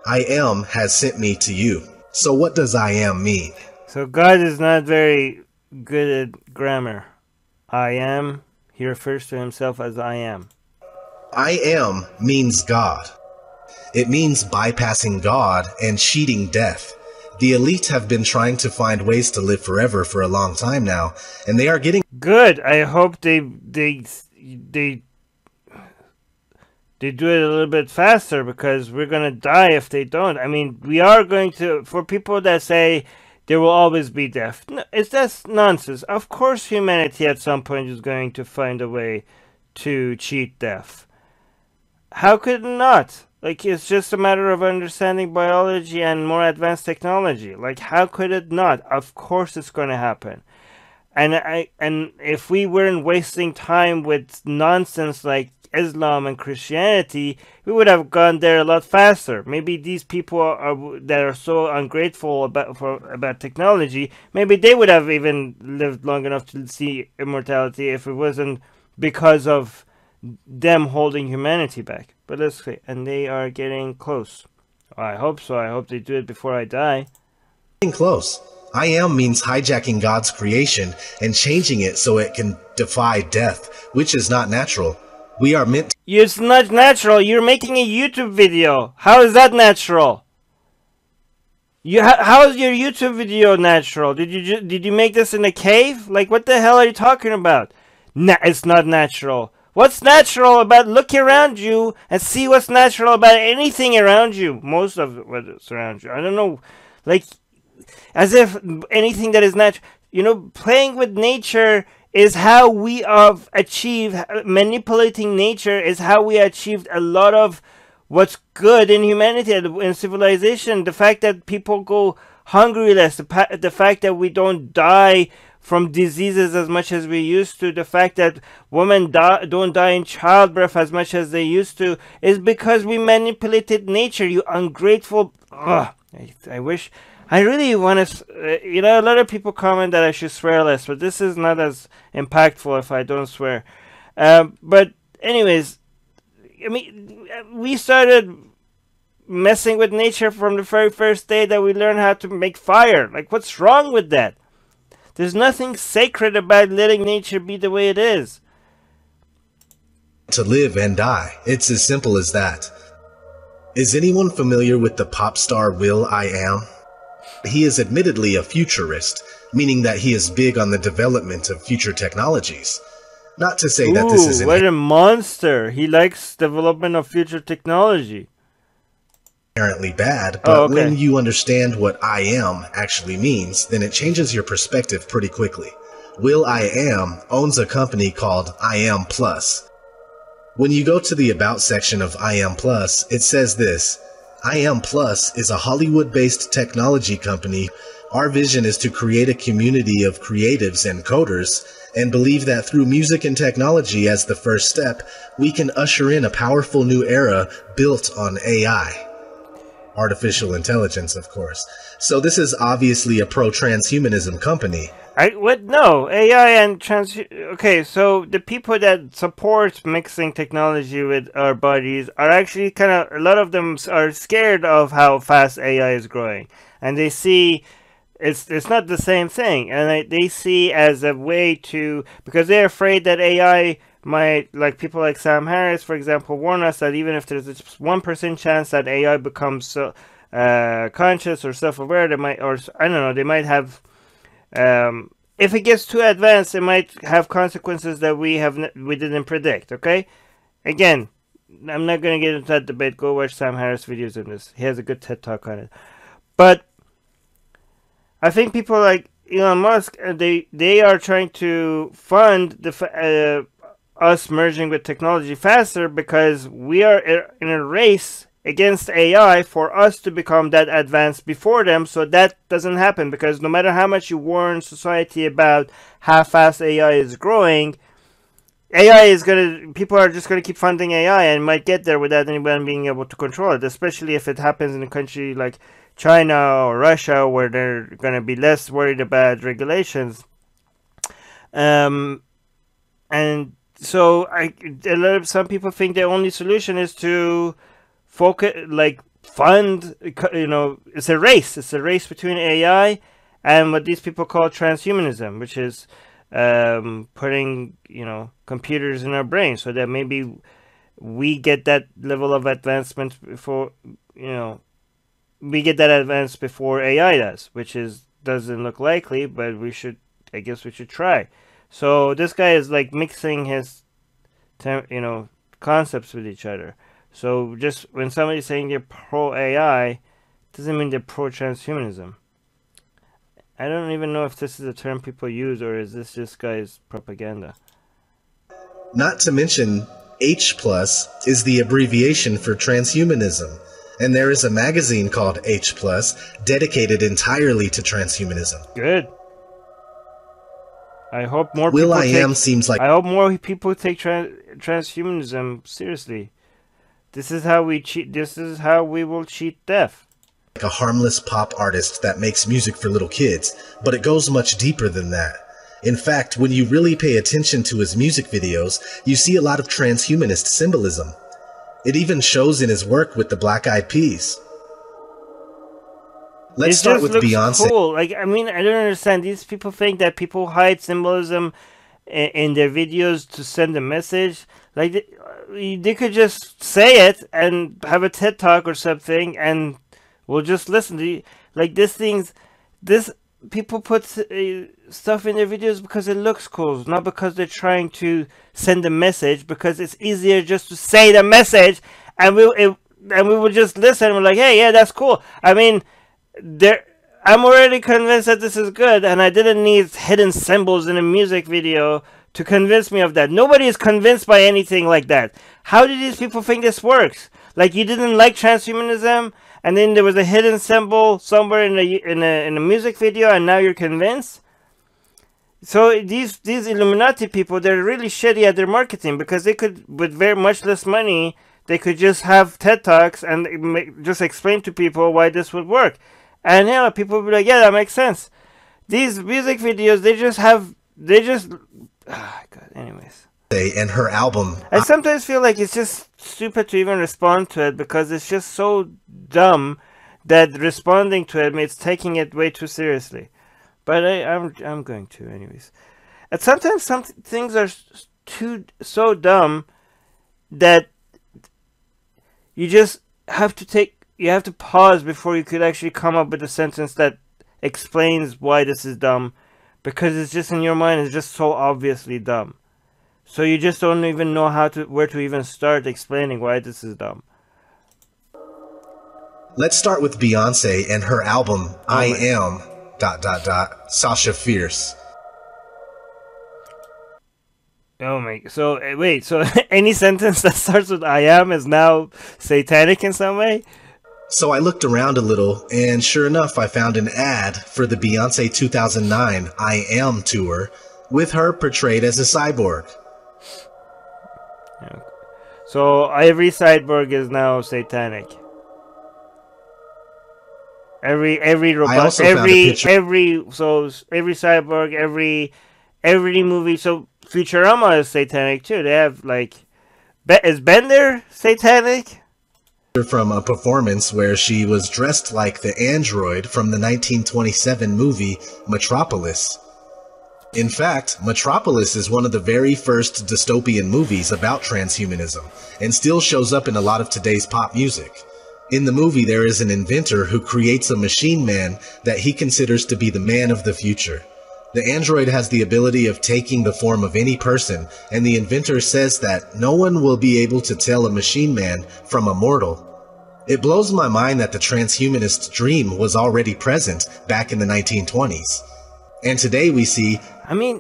I am has sent me to you. So what does I am mean? So God is not very good at grammar. I am, he refers to himself as I am. I am means God. It means bypassing God and cheating death. The elite have been trying to find ways to live forever for a long time now, and they are getting good. I hope they do it a little bit faster, because we're gonna die if they don't. I mean, we are going to, for people that say there will always be death, no, that's nonsense. Of course humanity at some point is going to find a way to cheat death. How could it not? Like, it's just a matter of understanding biology and more advanced technology. Like, how could it not? Of course it's going to happen. And if we weren't wasting time with nonsense like Islam and Christianity, we would have gone there a lot faster. Maybe these people that are so ungrateful about technology, maybe they would have even lived long enough to see immortality if it wasn't because of them holding humanity back. But let's see, and they are getting close. I hope so. I hope they do it before I die. Getting close. I am means hijacking God's creation and changing it so it can defy death, which is not natural. We are meant to... It's not natural. You're making a YouTube video. How is that natural? How is your YouTube video natural? Did you make this in a cave? Like, what the hell are you talking about? Nah, it's not natural. What's natural about look around you and see what's natural about anything around you? Most of what's around you. I don't know. Like, as if anything that is natural. You know, playing with nature is how we have achieved, manipulating nature is how we achieved a lot of what's good in humanity and in civilization. The fact that people go hungry less, the fact that we don't die from diseases as much as we used to, the fact that women don't die in childbirth as much as they used to, is because we manipulated nature. You ungrateful... Ugh, I wish... I really want to... you know, a lot of people comment that I should swear less, but this is not as impactful if I don't swear. But anyways, I mean, we started messing with nature from the very first day that we learned how to make fire. Like, what's wrong with that? There's nothing sacred about letting nature be the way it is. To live and die. It's as simple as that. Is anyone familiar with the pop star will.i.am? He is admittedly a futurist, meaning that he is big on the development of future technologies. Not to say that this is... what a monster! He likes development of future technology. Inherently bad, but when you understand what I am actually means, then it changes your perspective pretty quickly. will.i.am owns a company called I Am Plus. When you go to the About section of I Am Plus, it says this: I Am Plus is a Hollywood-based technology company. Our vision is to create a community of creatives and coders, and believe that through music and technology as the first step, we can usher in a powerful new era built on AI. Artificial intelligence, of course. So this is obviously a pro-transhumanism company. No, AI and okay, so the people that support mixing technology with our bodies are actually kind of, a lot of them are scared of how fast AI is growing, and they see it's not the same thing, and they see as a way to, because they're afraid that AI might, like people like Sam Harris, for example, warn us that even if there's a 1% chance that AI becomes conscious or self-aware, they might, or I don't know, they might have, if it gets too advanced, it might have consequences that we didn't predict. Okay, again, I'm not gonna get into that debate. Go watch Sam Harris videos on this. He has a good TED talk on it. But I think people like Elon Musk, they are trying to fund the us merging with technology faster, because we are in a race against AI for us to become that advanced before them, so that doesn't happen. Because no matter how much you warn society about how fast AI is growing, people are just gonna keep funding AI and might get there without anyone being able to control it, especially if it happens in a country like China or Russia, where they're gonna be less worried about regulations. And so some people think the only solution is to focus, fund, it's a race between AI and what these people call transhumanism, which is putting, computers in our brains so that maybe we get that level of advancement before, we get that advance before AI does, which doesn't look likely, but I guess we should try. So this guy is like mixing his, concepts with each other. So just when somebody's saying they're pro-AI, doesn't mean they're pro-transhumanism. I don't even know if this is a term people use, or is this just guy's propaganda. Not to mention, H+ is the abbreviation for transhumanism, and there is a magazine called H+, dedicated entirely to transhumanism. Good. I hope more I hope more people take transhumanism seriously. This is how we cheat. This is how we will cheat death. Like a harmless pop artist that makes music for little kids, but it goes much deeper than that. In fact, when you really pay attention to his music videos, you see a lot of transhumanist symbolism. It even shows in his work with the Black Eyed Peas. Let's start with Beyonce. Cool. I don't understand. These people think that people hide symbolism in their videos to send a message. They could just say it and have a TED Talk or something, and we'll just listen to this people put stuff in their videos because it looks cool, not because they're trying to send a message, because it's easier just to say the message, and we will just listen. We're like, hey, yeah, that's cool. I'm already convinced that this is good, and I didn't need hidden symbols in a music video to convince me of that. Nobody is convinced by anything like that. How do these people think this works? Like, you didn't like transhumanism, and then there was a hidden symbol somewhere in a music video, and now you're convinced? So these Illuminati people, they're really shitty at their marketing, because they could, with very much less money, they could just have TED Talks and just explain to people why this would work. And people will be like, yeah, that makes sense. These music videos, God, anyways. And her album. I sometimes feel like it's just stupid to even respond to it, because it's just so dumb that responding to it means taking it way too seriously. But I'm going to anyways. And sometimes some things are so dumb that you just have to pause before you could actually come up with a sentence that explains why this is dumb, because it's just in your mind, it's just so obviously dumb. So you just don't even know where to even start explaining why this is dumb. Let's start with Beyonce and her album, I Am... Sasha Fierce. Oh my, so wait, so any sentence that starts with I am is now satanic in some way? So I looked around a little, and sure enough, I found an ad for the Beyonce 2009 I Am tour, with her portrayed as a cyborg. Yeah. So every cyborg is now satanic. Every robot, every cyborg, every movie. So Futurama is satanic too. They have is Bender satanic? From a performance where she was dressed like the android from the 1927 movie Metropolis. In fact, Metropolis is one of the very first dystopian movies about transhumanism, and still shows up in a lot of today's pop music. In the movie, there is an inventor who creates a machine man that he considers to be the man of the future. The android has the ability of taking the form of any person, and the inventor says that no one will be able to tell a machine man from a mortal. It blows my mind that the transhumanist dream was already present back in the 1920s. And today we see... I mean,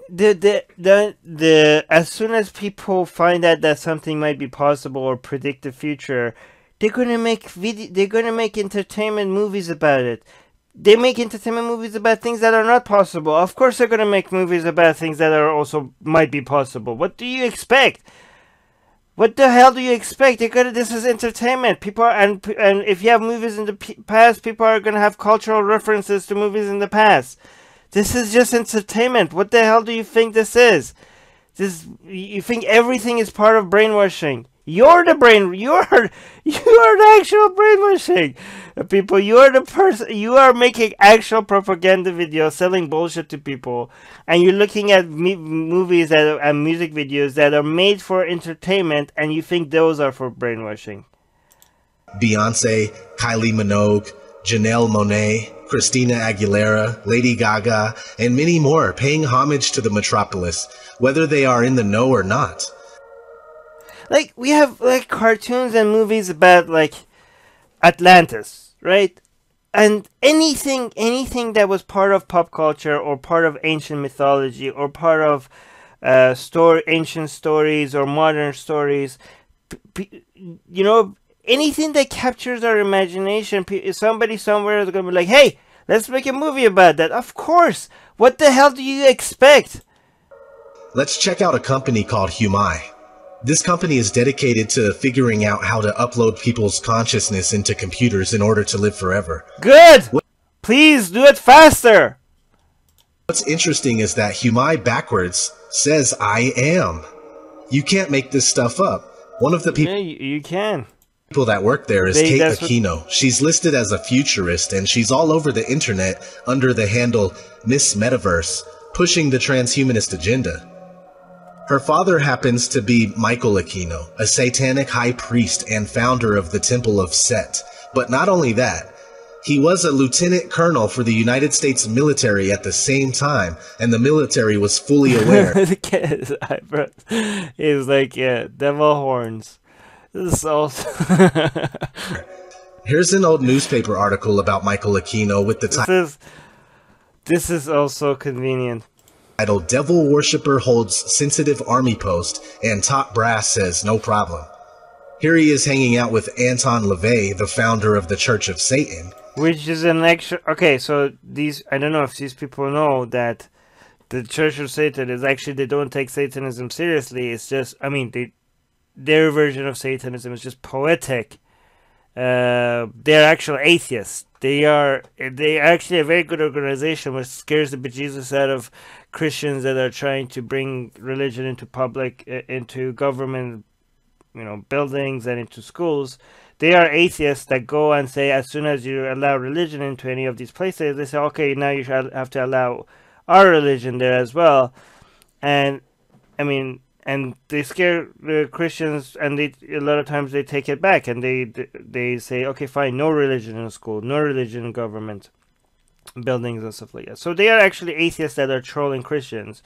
as soon as people find out that something might be possible or predict the future, they're gonna make they're gonna make entertainment movies about it. They make entertainment movies about things that are not possible. Of course they're gonna make movies about things that are also might be possible. What do you expect? What the hell do you expect? This is entertainment. People are, and if you have movies in the past, people are gonna have cultural references to movies in the past. This is just entertainment. What the hell do you think this is? You think everything is part of brainwashing? You're the actual brainwashing people. You're the person. You are making actual propaganda videos, selling bullshit to people, and you're looking at movies and music videos that are made for entertainment, and you think those are for brainwashing. Beyonce, Kylie Minogue, Janelle Monáe, Christina Aguilera, Lady Gaga, and many more paying homage to the metropolis, whether they are in the know or not. Like, we have, like, cartoons and movies about, like, Atlantis, right? And anything that was part of pop culture or part of ancient mythology or part of ancient stories or modern stories, you know, anything that captures our imagination, somebody somewhere is going to be like, hey, let's make a movie about that. Of course. What the hell do you expect? Let's check out a company called Humai. This company is dedicated to figuring out how to upload people's consciousness into computers in order to live forever. Good! Please do it faster! What's interesting is that Humai backwards says I am. You can't make this stuff up. One of the people you can. People that work there is Kate Aquino. She's listed as a futurist, and she's all over the internet under the handle Miss Metaverse, pushing the transhumanist agenda. Her father happens to be Michael Aquino, a satanic high priest and founder of the Temple of Set. But not only that, he was a lieutenant colonel for the United States military at the same time, and the military was fully aware. He's like, yeah, devil horns. This is also... Here's an old newspaper article about Michael Aquino with the title... This is also convenient. Title, Devil Worshipper Holds Sensitive Army Post, and top brass says no problem. Here he is hanging out with Anton LaVey, the founder of the Church of Satan. Which is an extra... Okay, so these... I don't know if these people know that the Church of Satan is actually... They don't take Satanism seriously. It's just... I mean, their version of Satanism is just poetic. They're actual atheists. They're actually a very good organization which scares the bejesus out of Christians that are trying to bring religion into into government, you know, buildings and into schools. They are atheists that go and say, as soon as you allow religion into any of these places, they say, okay, now you have to allow our religion there as well. And I mean, and they scare the Christians, and a lot of times they take it back, and they say, okay, fine, no religion in school, no religion in government buildings and stuff like that. So they are actually atheists that are trolling Christians.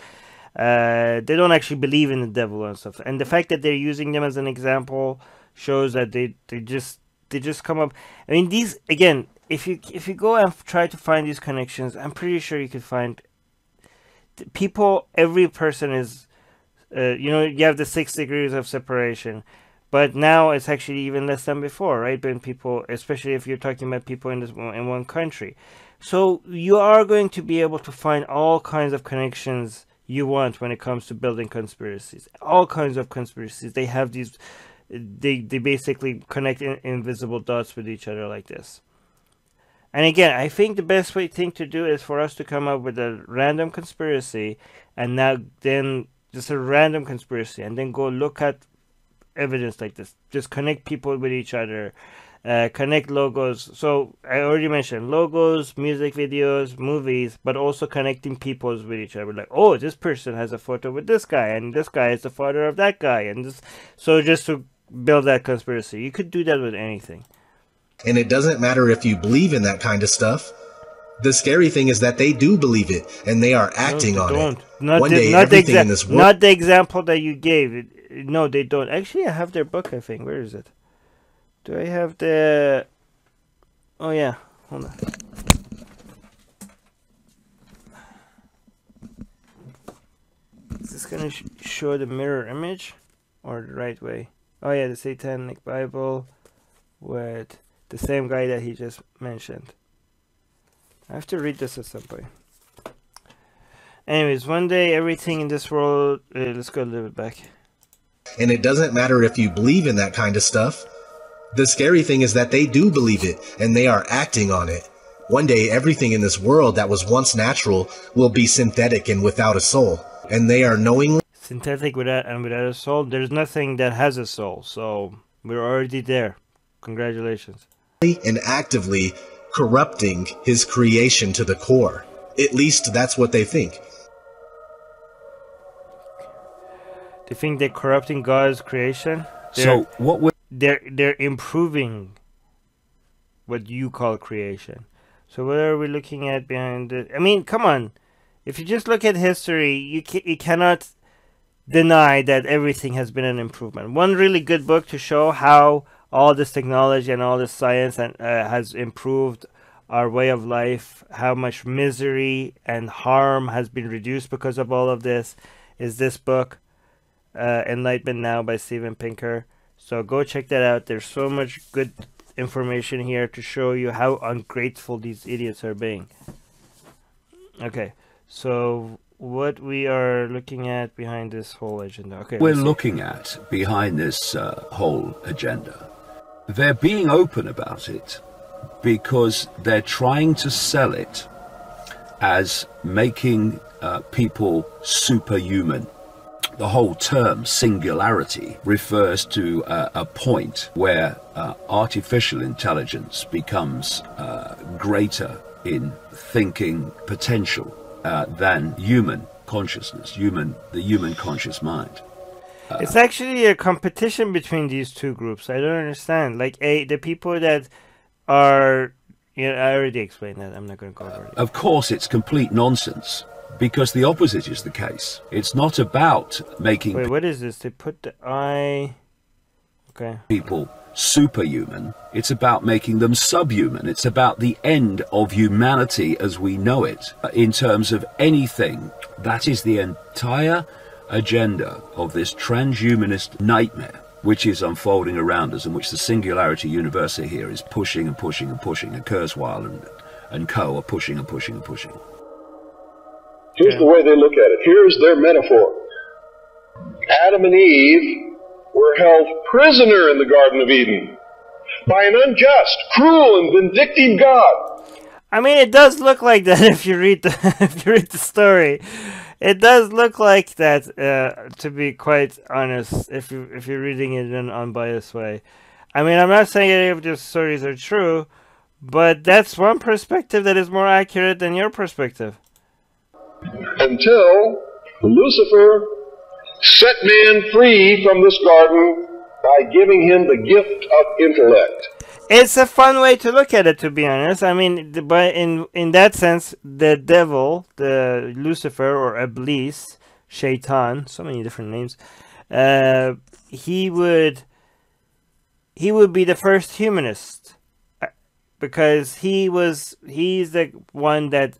They don't actually believe in the devil and stuff. And the fact that they're using them as an example shows that they just come up. I mean, these, again, if you go and try to find these connections, I'm pretty sure you could find people. Every person is. You know, you have the 6 degrees of separation, but now it's actually even less than before, right? When people, especially if you're talking about people in one country, so you are going to be able to find all kinds of connections you want when it comes to building conspiracies. All kinds of conspiracies. They have these. They basically connect invisible dots with each other like this. And again, I think the best thing to do is for us to come up with a random conspiracy, and then. Just a random conspiracy, and then go look at evidence like this. Just connect people with each other, connect logos. So I already mentioned logos, music videos, movies, but also connecting peoples with each other. Like, oh, this person has a photo with this guy, and this guy is the father of that guy, and this. So just to build that conspiracy, you could do that with anything. And it doesn't matter if you believe in that kind of stuff. The scary thing is that they do believe it, and they are acting on it. One day, everything in this world... Not the example that you gave. No, they don't. Actually, I have their book, I think. Where is it? Do I have the... Oh, yeah. Hold on. Is this going to show the mirror image? Or the right way? Oh, yeah, the Satanic Bible. with the same guy that he just mentioned. I have to read this at some point. Anyways, one day everything in this world... let's go a little bit back. And it doesn't matter if you believe in that kind of stuff. The scary thing is that they do believe it, and they are acting on it. One day, everything in this world that was once natural will be synthetic and without a soul. And they are knowingly... Synthetic without a soul? There's nothing that has a soul, so we're already there. Congratulations. ...and actively corrupting his creation to the core. At least that's what they think. They think they're corrupting God's creation? So what would... They're improving what you call creation. So what are we looking at behind it? I mean, come on. If you just look at history, you cannot deny that everything has been an improvement. One really good book to show how all this technology and all this science has improved our way of life, how much misery and harm has been reduced because of all of this, is this book, Enlightenment Now by Steven Pinker. So go check that out. There's so much good information here to show you how ungrateful these idiots are being. Okay, so what we are looking at behind this whole agenda. Okay, we're looking at behind this whole agenda. They're being open about it because they're trying to sell it as making people superhuman. The whole term singularity refers to a point where artificial intelligence becomes greater in thinking potential than human consciousness, the human conscious mind. It's actually a competition between these two groups. I don't understand. Like, the people that are... You know, I already explained that. I'm not going to go over it. Of course, it's complete nonsense. Because the opposite is the case. It's not about making... Wait, what is this? They put the I... Okay. People superhuman. It's about making them subhuman. It's about the end of humanity as we know it. In terms of anything, that is the entire agenda of this transhumanist nightmare which is unfolding around us and which the Singularity University here is pushing and pushing and pushing, and Kurzweil and co are pushing and pushing and pushing. Here's the way they look at it. Here's their metaphor. Adam and Eve were held prisoner in the Garden of Eden by an unjust, cruel, and vindictive God. I mean, it does look like that if you read the story. It does look like that, to be quite honest, if you're reading it in an unbiased way. I mean, I'm not saying any of these stories are true, but that's one perspective that is more accurate than your perspective. Until Lucifer set man free from this garden by giving him the gift of intellect. It's a fun way to look at it, to be honest. I mean, but in that sense, the devil, the Lucifer or Iblis, Shaitan, so many different names, he would be the first humanist, because he's the one that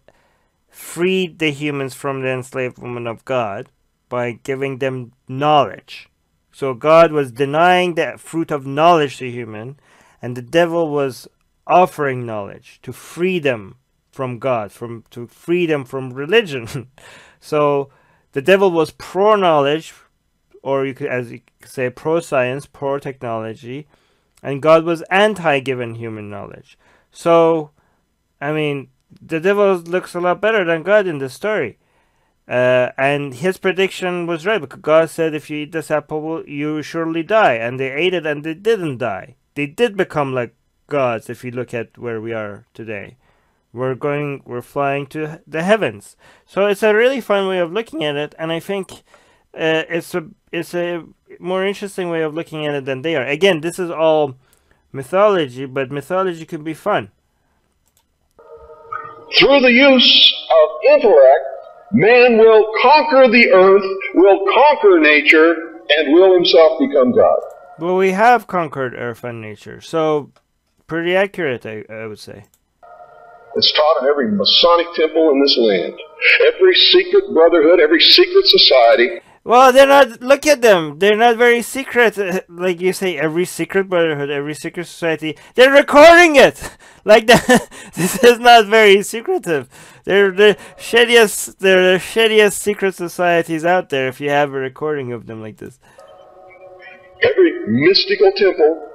freed the humans from the enslavement of God by giving them knowledge. So God was denying the fruit of knowledge to human, and the devil was offering knowledge to free them from God, to free them from religion. So the devil was pro-knowledge, or you could, as you could say, pro-science, pro-technology, and God was anti-given human knowledge. So, I mean, the devil looks a lot better than God in this story. And his prediction was right, because God said, if you eat this apple, you surely die. And they ate it and they didn't die. They did become like gods, if you look at where we are today. We're flying to the heavens. So it's a really fun way of looking at it, and I think it's a more interesting way of looking at it than they are. Again, this is all mythology, but mythology can be fun. Through the use of intellect, man will conquer the earth, will conquer nature, and will himself become God. Well, we have conquered earth and nature, so pretty accurate, I would say. It's taught in every Masonic temple in this land, every secret brotherhood, every secret society. Well, they're not. Look at them. They're not very secret. Like you say, every secret brotherhood, every secret society. They're recording it. Like that. This is not very secretive. They're the shadiest. They're the shadiest secret societies out there. If you have a recording of them like this. Every mystical temple,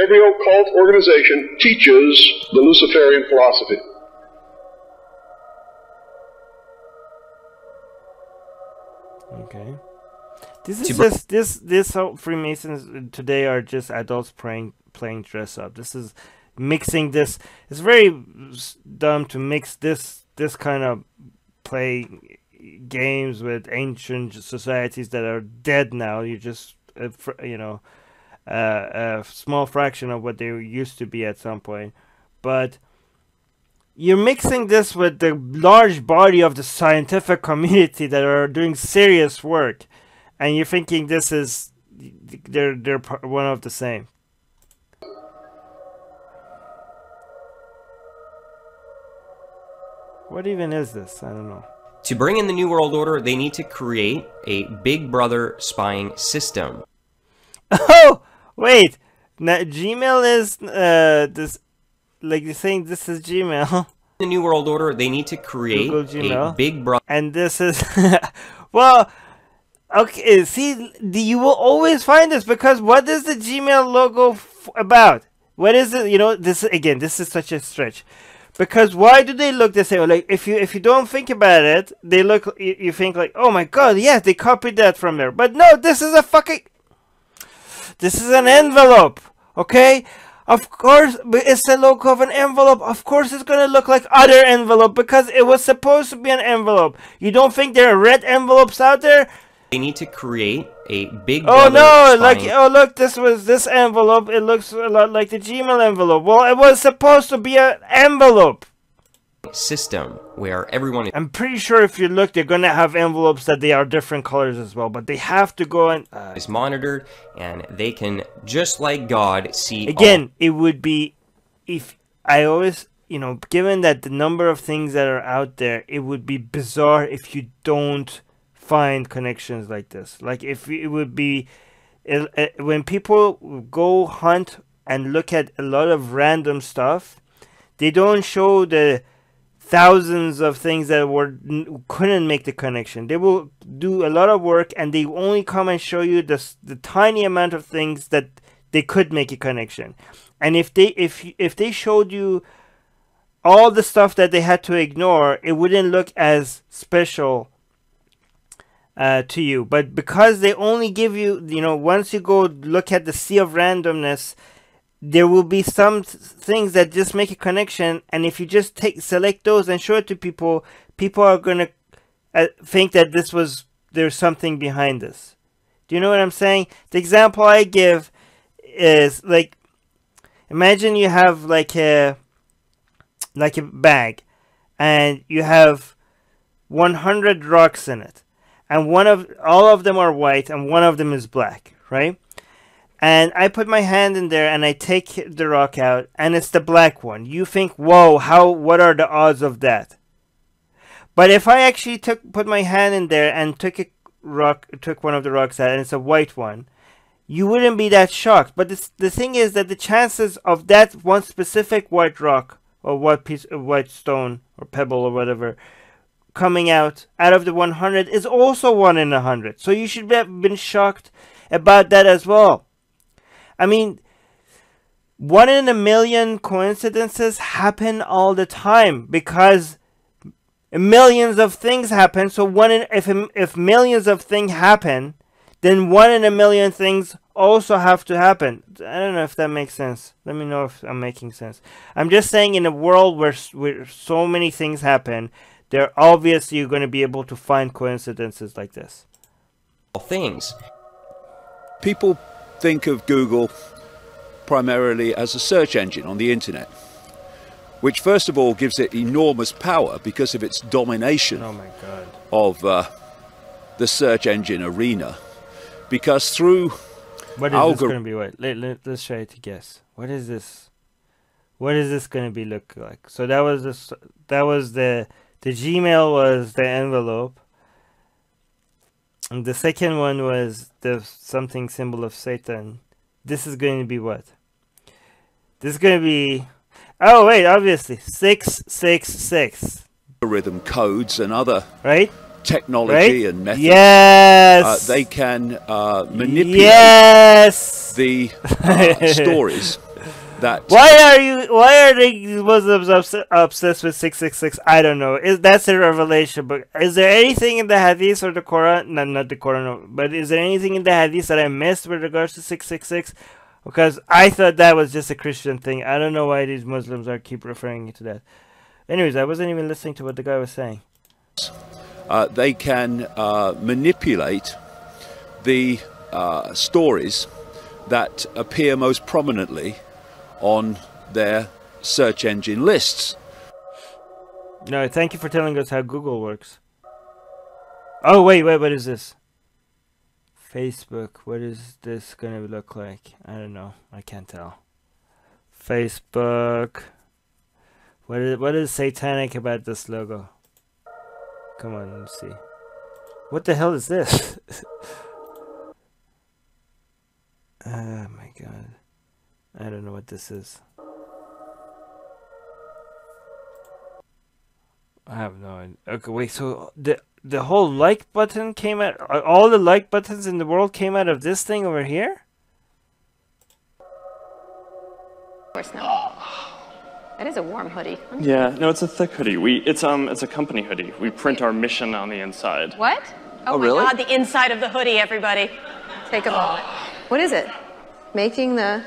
every occult organization teaches the Luciferian philosophy. Okay. This is just this whole Freemasons today are just adults playing dress up. This is mixing this. It's very dumb to mix this kind of play games with ancient societies that are dead now. You just you know, a small fraction of what they used to be at some point, but you're mixing this with the large body of the scientific community that are doing serious work, and you're thinking this is they're one of the same. What even is this? I don't know. To bring in the New World Order, they need to create a Big Brother spying system. Oh, wait. Now, Gmail is this. Like you're saying, this is Gmail. The New World Order, they need to create a Big Brother. And this is, well, okay. See, you will always find this because what is the Gmail logo about? What is it? You know, this again. This is such a stretch. Because why do they look the same? Like if you don't think about it, they look. You think like, oh my god, yes, they copied that from there. But no, this is a fucking. This is an envelope. Okay. Of course, it's the logo of an envelope. Of course, it's gonna look like other envelope because it was supposed to be an envelope. You don't think there are red envelopes out there? They need to create a Big Oh Brother no! spying. Like, oh look, this envelope. It looks a lot like the Gmail envelope. Well, it was supposed to be an envelope System where everyone I'm pretty sure if you look, they're gonna have envelopes that they are different colors as well. But they have to go and is monitored, and they can, just like God, see again. It would be, if I always, you know, given that the number of things that are out there, it would be bizarre if you don't find connections like this. Like if it would be, when people go hunt and look at a lot of random stuff, they don't show the thousands of things that couldn't make the connection. They will do a lot of work and they only come and show you the tiny amount of things that they could make a connection. And if they showed you all the stuff that they had to ignore, it wouldn't look as special to you. But because they only give you, you know, once you go look at the sea of randomness, there will be some things that just make a connection, and if you just select those and show it to people, people are gonna think that there's something behind this. Do you know what I'm saying? The example I give is like, imagine you have like a bag, and you have 100 rocks in it, and all of them are white, and one of them is black, right? And I put my hand in there and I take the rock out and it's the black one. You think, whoa, what are the odds of that? But if I actually put my hand in there and took one of the rocks out and it's a white one, you wouldn't be that shocked. But the thing is that the chances of that one specific white rock or white stone or pebble or whatever coming out of the 100 is also 1 in 100. So you should have been shocked about that as well. I mean, 1 in a million coincidences happen all the time because millions of things happen. So if millions of things happen, then 1 in a million things also have to happen. I don't know if that makes sense. Let me know if I'm making sense. I'm just saying, in a world where so many things happen, they're obviously going to be able to find coincidences like this. Things. People think of Google primarily as a search engine on the internet, which first of all gives it enormous power because of its domination of the search engine arena. Because through what is this going to be? Wait, let's try to guess. What is this? What is this going to be look like? So that was the Gmail was the envelope. And the second one was the something symbol of Satan. This is going to be what? This is going to be... Oh, wait, obviously. 666. Algorithm codes and other right? technology and methods. Yes! They can manipulate yes! the stories. That Why are the Muslims obsessed with 666? I don't know. That's a revelation. But is there anything in the Hadith or the Quran? No, not the Quran. But is there anything in the Hadith that I missed with regards to 666? Because I thought that was just a Christian thing. I don't know why these Muslims keep referring to that. Anyways, I wasn't even listening to what the guy was saying. They can manipulate the stories that appear most prominently on their search engine lists. No, thank you for telling us how Google works. Oh, wait, what is this? Facebook, what is this going to look like? I don't know. I can't tell. Facebook. What is satanic about this logo? Come on, let's see. What the hell is this? Oh my god. I don't know what this is. I have no idea. Okay, wait, so the whole like button came out, all the like buttons in the world came out of this thing over here? Of course not. That is a warm hoodie. Yeah, no, it's a thick hoodie. It's a company hoodie. We print our mission on the inside. What? Oh my really? God, the inside of the hoodie, everybody. Take a moment. What is it? Making the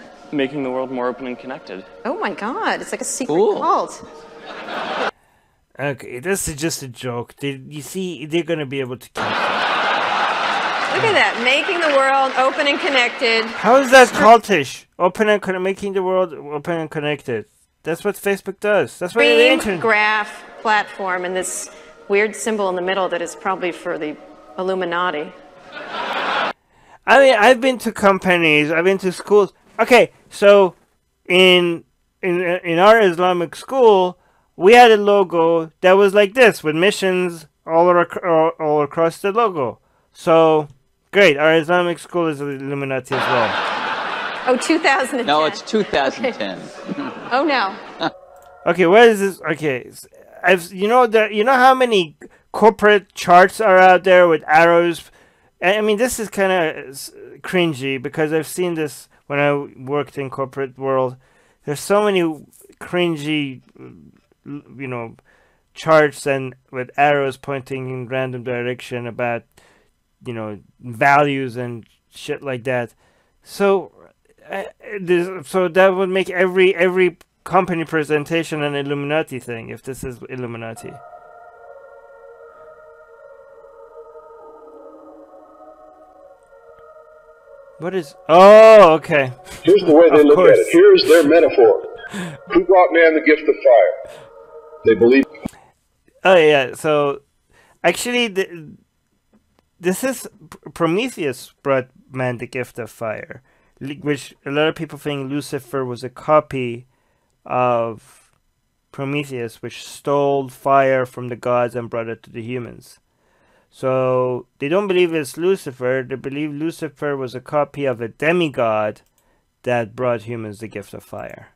world more open and connected. Oh my God, it's like a secret cult. Okay, this is just a joke. You see, they're going to be able to cancel. Look at that, making the world open and connected. How is that cultish? Making the world open and connected. That's what Facebook does. That's what the internet. Graph platform and this weird symbol in the middle that is probably for the Illuminati. I mean, I've been to companies, I've been to schools. Okay, so in our Islamic school, we had a logo that was like this with missions all across the logo. So great, our Islamic school is Illuminati as well. Oh, 2010. No, it's 2010. Oh no. Okay, what is this? Okay, you know how many corporate charts are out there with arrows. I mean, this is kind of cringy because I've seen this when I worked in corporate world. There's so many cringy, charts and with arrows pointing in random direction about, values and shit like that. So that would make every company presentation an Illuminati thing if this is Illuminati. What is... Oh, okay. Here's the way they look at it. Here's their metaphor. Who brought man the gift of fire? They believe... Oh, yeah. So, actually, this is... Prometheus brought man the gift of fire, which a lot of people think Lucifer was a copy of Prometheus, which stole fire from the gods and brought it to the humans. So they don't believe it's Lucifer. They believe Lucifer was a copy of a demigod that brought humans the gift of fire.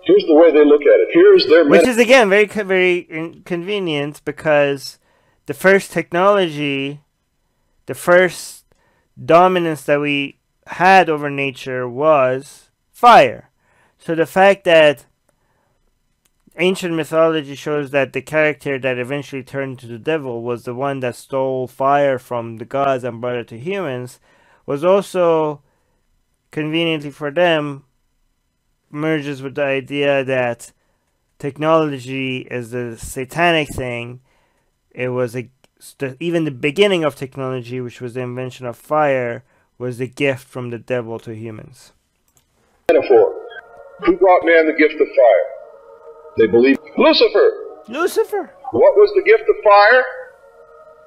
Here's the way they look at it. Here's their... Which is, again, very, very inconvenient because the first technology, the first dominance that we had over nature was fire. So the fact that ancient mythology shows that the character that eventually turned into the devil was the one that stole fire from the gods and brought it to humans was also, conveniently for them, merges with the idea that technology is the satanic thing. It was even the beginning of technology, which was the invention of fire, was the gift from the devil to humans. Metaphor. Who brought man the gift of fire? They believe Lucifer. Lucifer. What was the gift of fire?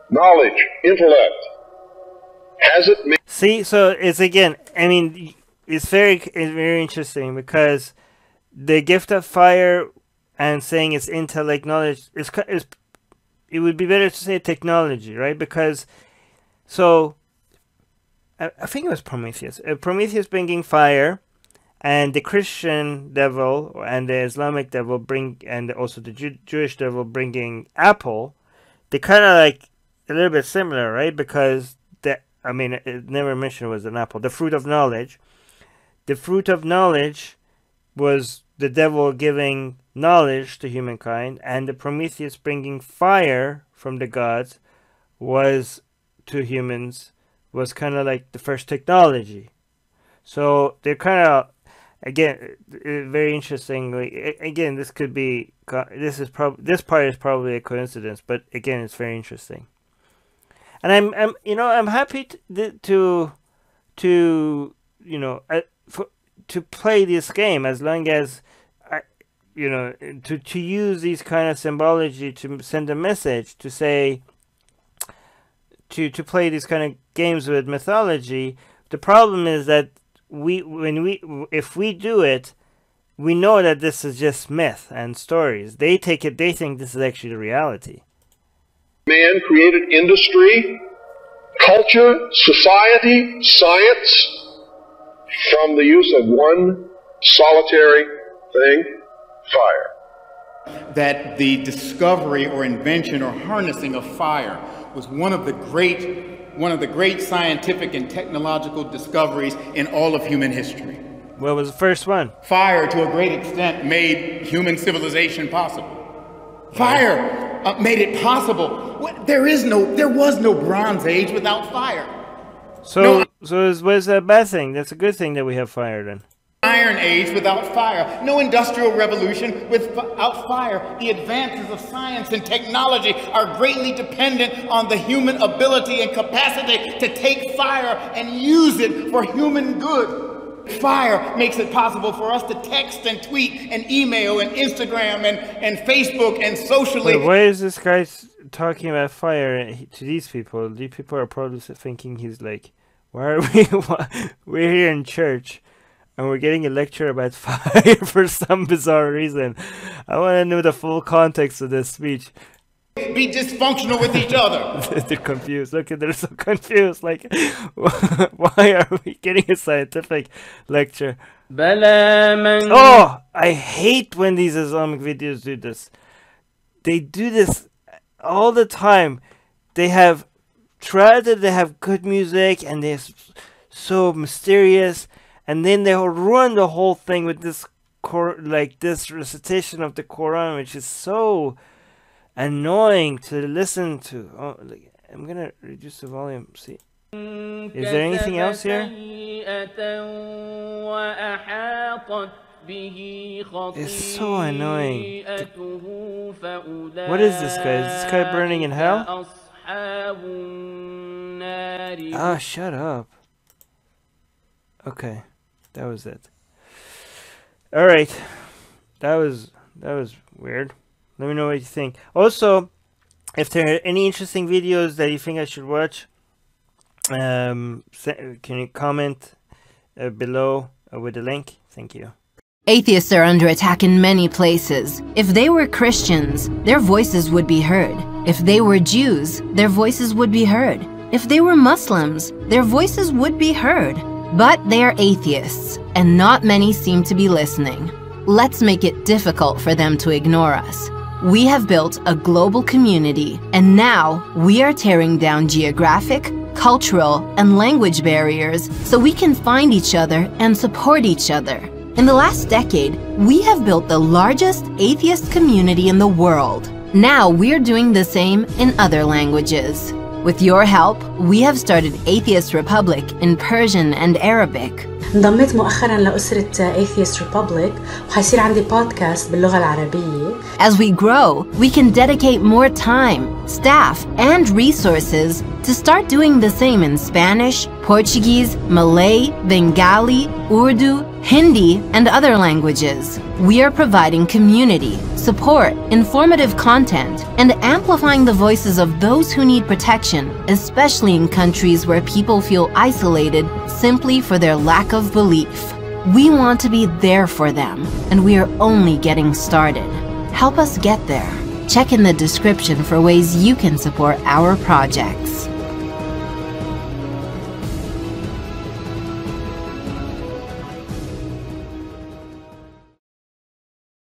Knowledge, intellect. Has it made... See, so it's again, I mean, it's very interesting because the gift of fire and saying it's intellect, knowledge is it would be better to say technology, right? Because, so, I think it was Prometheus. Prometheus bringing fire, and the Christian devil and the Islamic devil and also the Jewish devil bringing apple. They kind of like a little bit similar, right? Because it never mentioned it was an apple. The fruit of knowledge. The fruit of knowledge was the devil giving knowledge to humankind, and the Prometheus bringing fire from the gods was to humans, was kind of like the first technology. So they're kind of, again, very interestingly, again, this part is probably a coincidence, but again, it's very interesting. And I'm happy to play this game, as long as to use these kind of symbology to send a message, to say, to play these kind of games with mythology. The problem is that if we do it, we know that this is just myth and stories. They think this is actually the reality. Man created industry, culture, society, science from the use of one solitary thing, fire. That the discovery or invention or harnessing of fire was one of the great scientific and technological discoveries in all of human history. What was the first one? Fire, to a great extent, made human civilization possible. Fire made it possible. There was no Bronze Age without fire. So was that a bad thing? That's a good thing that we have fire then. Iron Age without fire. No Industrial Revolution without fire. The advances of science and technology are greatly dependent on the human ability and capacity to take fire and use it for human good. Fire makes it possible for us to text and tweet and email and Instagram and Facebook and socially. Wait, why is this guy talking about fire to these people? These people are probably thinking he's like, why are we're here in church and we're getting a lecture about fire for some bizarre reason. I want to know the full context of this speech. Be dysfunctional with each other. They're confused. Look, they're so confused. Like, why are we getting a scientific lecture? Oh, I hate when these Islamic videos do this. They do this all the time. They have good music and they're so mysterious, and then they'll ruin the whole thing with this this recitation of the Quran, which is so annoying to listen to. Oh, I'm gonna reduce the volume. See, is there anything else here? It's so annoying. What is this guy? Is this guy burning in hell? Ah, shut up. Okay, that was it. All right, that was weird. Let me know what you think. Also, if there are any interesting videos that you think I should watch, can you comment below with the link? Thank you. Atheists are under attack in many places. If they were Christians, their voices would be heard. If they were Jews, their voices would be heard. If they were Muslims, their voices would be heard. But they are atheists, and not many seem to be listening. Let's make it difficult for them to ignore us. We have built a global community, and now we are tearing down geographic, cultural, and language barriers so we can find each other and support each other. In the last decade, we have built the largest atheist community in the world. Now we're doing the same in other languages. With your help, we have started Atheist Republic in Persian and Arabic. انضميت مؤخرا لأسرة Atheist Republic وحيصير عندي بودكاست باللغة العربية. As we grow, we can dedicate more time, staff, and resources to start doing the same in Spanish, Portuguese, Malay, Bengali, Urdu, Hindi, and other languages. We are providing community, support, informative content, and amplifying the voices of those who need protection, especially in countries where people feel isolated simply for their lack of belief. We want to be there for them, and we are only getting started. Help us get there. Check in the description for ways you can support our projects.